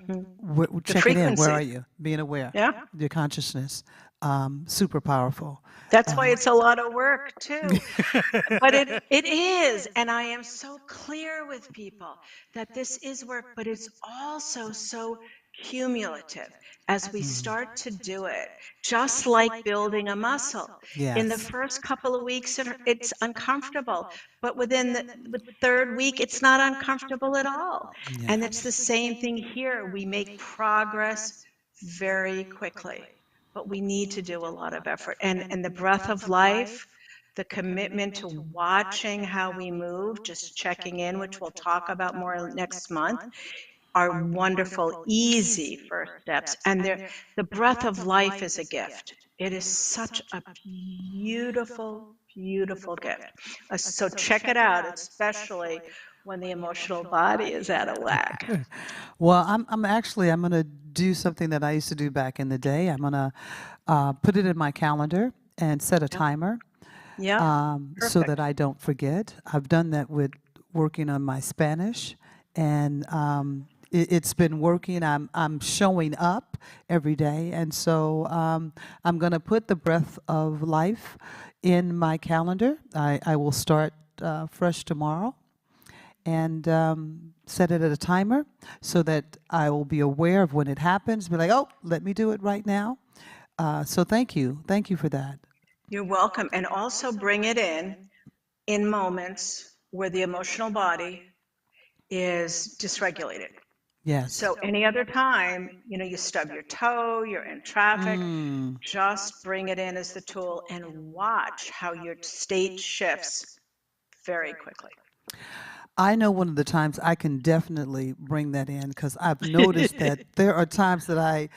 checking in. Where frequency. are you? Being aware, Yeah. your consciousness, super powerful. That's why it's a lot of work too. But it is. And I am so clear with people that this is work, but it's also so cumulative as we start to do it, just like building a muscle. In the Yes. first couple of weeks, it's uncomfortable, but within the third week, it's not uncomfortable at all. And it's the same thing here. We make progress very quickly, but we need to do a lot of effort. And the breath of life, the commitment to watching how we move, just checking in, which we'll talk about more next month, are wonderful, easy first steps. And the breath of life is a gift. It is such a beautiful, beautiful gift. So check it out, especially when the emotional body is out of whack. Well, I'm gonna do something that I used to do back in the day. I'm gonna put it in my calendar and set a timer Yeah, so perfect. that I don't forget. I've done that with working on my Spanish, and it's been working. I'm showing up every day, and so I'm gonna put the breath of life in my calendar. I will start fresh tomorrow and set it at a timer so that I will be aware of when it happens. Be like, oh, let me do it right now. So thank you. Thank you for that. You're welcome. And also bring it in moments where the emotional body is dysregulated. Yes. So any other time, you stub your toe, you're in traffic, Mm. just bring it in as the tool and watch how your state shifts very quickly. I know one of the times I can definitely bring that in because I've noticed that there are times that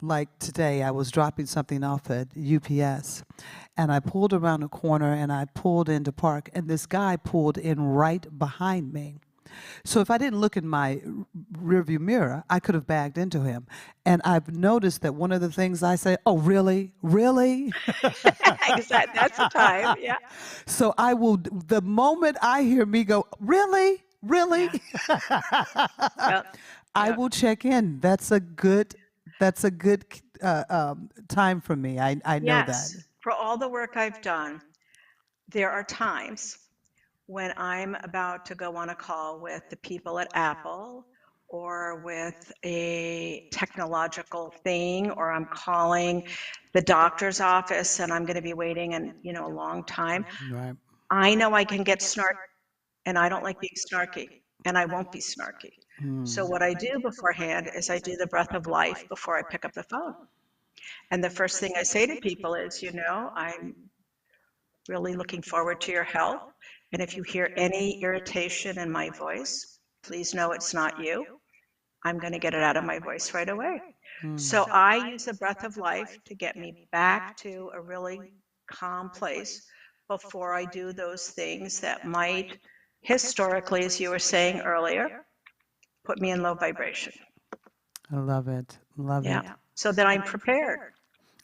like today, I was dropping something off at UPS and I pulled around a corner and I pulled into park and this guy pulled in right behind me. So if I didn't look in my rearview mirror, I could have bagged into him. And I've noticed that one of the things I say, oh, really? Really? Exactly. That's the time. Yeah. So I will, the moment I hear me go, really? Really? Yeah. Yep. I Yep. will check in. That's a good time for me. I know that. Yes. For all the work I've done, there are times when I'm about to go on a call with the people at Apple or with a technological thing, or I'm calling the doctor's office and I'm going to be waiting a long time. Right. I know I can get snarky, and I don't like being snarky, and I won't be snarky. So what I do beforehand is I do the breath of life before I pick up the phone. And the first thing I say to people is, I'm really looking forward to your health. And if you hear any irritation in my voice, please know it's not you. I'm going to get it out of my voice right away. So I use the breath of life to get me back to a really calm place before I do those things that might, historically, as you were saying earlier, put me in low vibration. I love it. Love it. Yeah. So that I'm prepared.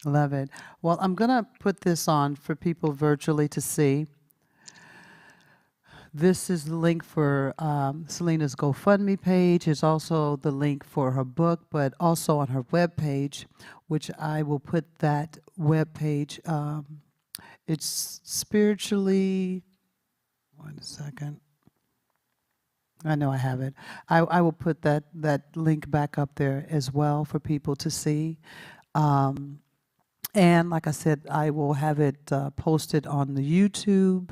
Love it. Well, I'm going to put this on for people virtually to see. This is the link for Selina's GoFundMe page. It's also the link for her book, but also on her webpage, which I will put that webpage. It's spiritually. Wait a second. I know I have it. I will put that link back up there as well for people to see. And like I said, I will have it posted on the YouTube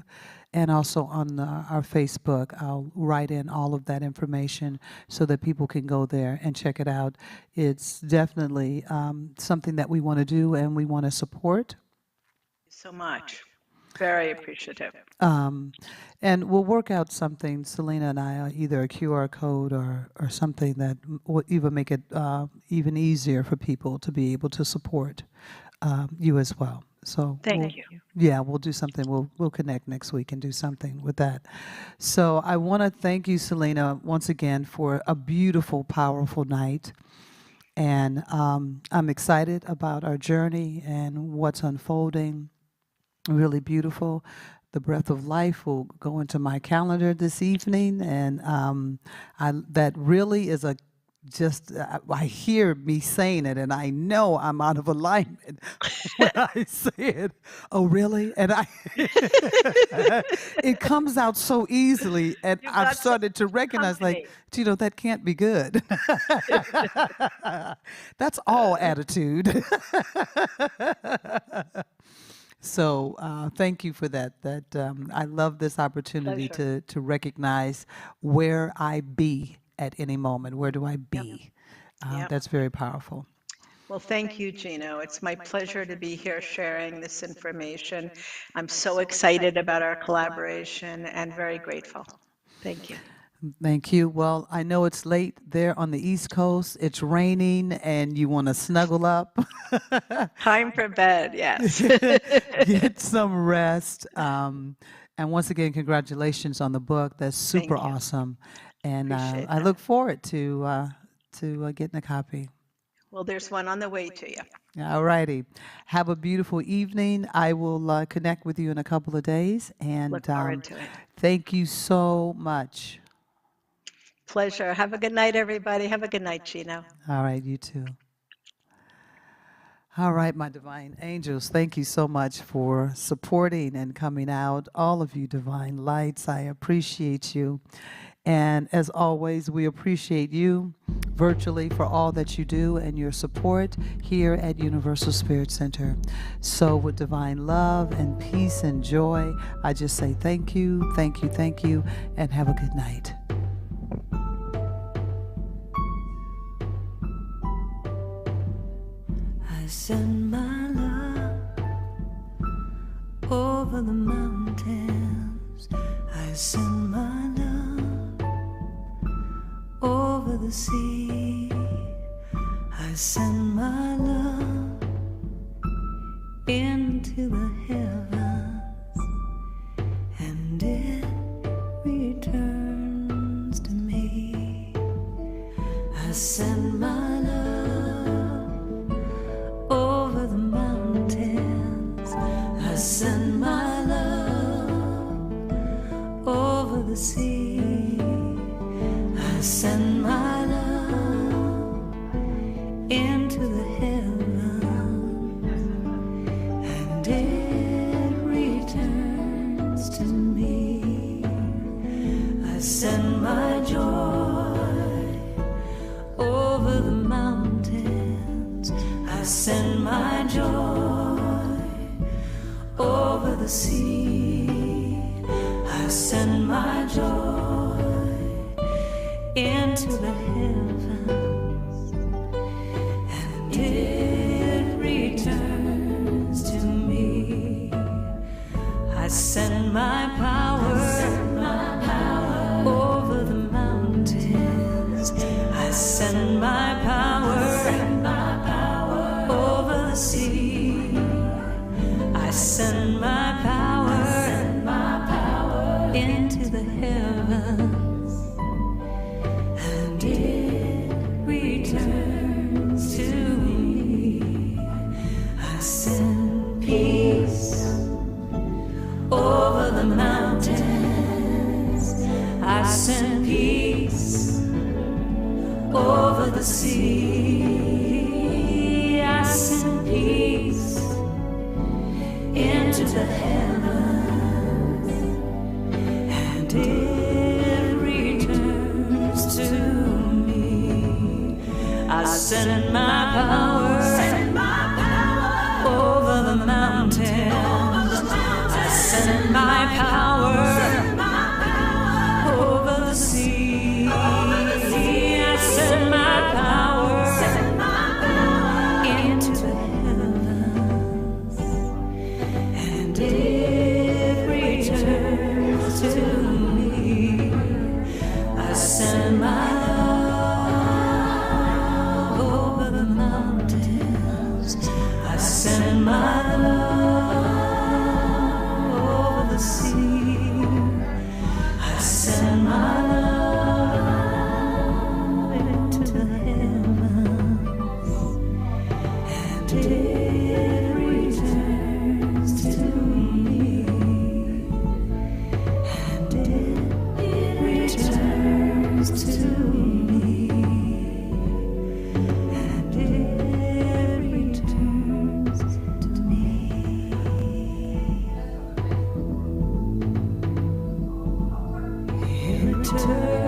and also on our Facebook. I'll write in all of that information so that people can go there and check it out. It's definitely something that we want to do and we want to support. So much. Very appreciative. And we'll work out something, Selena and I, either a QR code or something that will even make it even easier for people to be able to support you as well. So Thank you. yeah, we'll do something. We'll connect next week and do something with that. So I want to thank you, Selena, once again for a beautiful, powerful night. And I'm excited about our journey and what's unfolding. Really beautiful. The breath of life will go into my calendar this evening, and that really is I hear me saying it, and I know I'm out of alignment when I say it. Oh, really? And it comes out so easily, and You've I've got some started to recognize, like, company. that can't be good. That's all attitude. So thank you for that. I love this opportunity Pleasure. to recognize where I be at any moment. Where do I Yep. be? Yep. That's very powerful. Well, thank you, Gino. It's my pleasure to be here sharing this information. I'm so excited about our collaboration and very grateful. Thank you. Thank you. Well, I know it's late there on the East Coast. It's raining and you want to snuggle up. Time for bed, yes. Get some rest. And once again, congratulations on the book. That's super Thank you. awesome. And Appreciate I that. look forward to getting a copy. Well, there's one on the way to you. All righty. Have a beautiful evening. I will connect with you in a couple of days. And Look forward to it. thank you so much. Pleasure. Have a good night, everybody. Have a good night, Gino. All right, you too. All right, my divine angels, thank you so much for supporting and coming out. All of you divine lights, I appreciate you. And as always, we appreciate you virtually for all that you do and your support here at Universal Spirit Center. So with divine love and peace and joy, I just say thank you, and have a good night. send my love over the mountains. I send my love over the sea. I send my love into the heavens, and it returns to me. I send my love over the mountains. I send my love over the sea. I send my love into the heavens, and it returns to me. I send my joy over the mountains. I send my joy over the sea. I send my joy into the heavens, and it returns to me. I send my power over the mountains. I send my power over the sea. I send my power into the heavens, and it returns to me. I send peace over the mountains. I send peace over the sea. I send peace into the heavens, and it returns to me. I send my power over the mountains. I send my power over the sea. I send my power into the heavens, and it returns to me. I send my love over the mountains. I send my love over the sea. I send my love into the heavens, and it returns to me, and it returns to me, and it returns to me. It returns.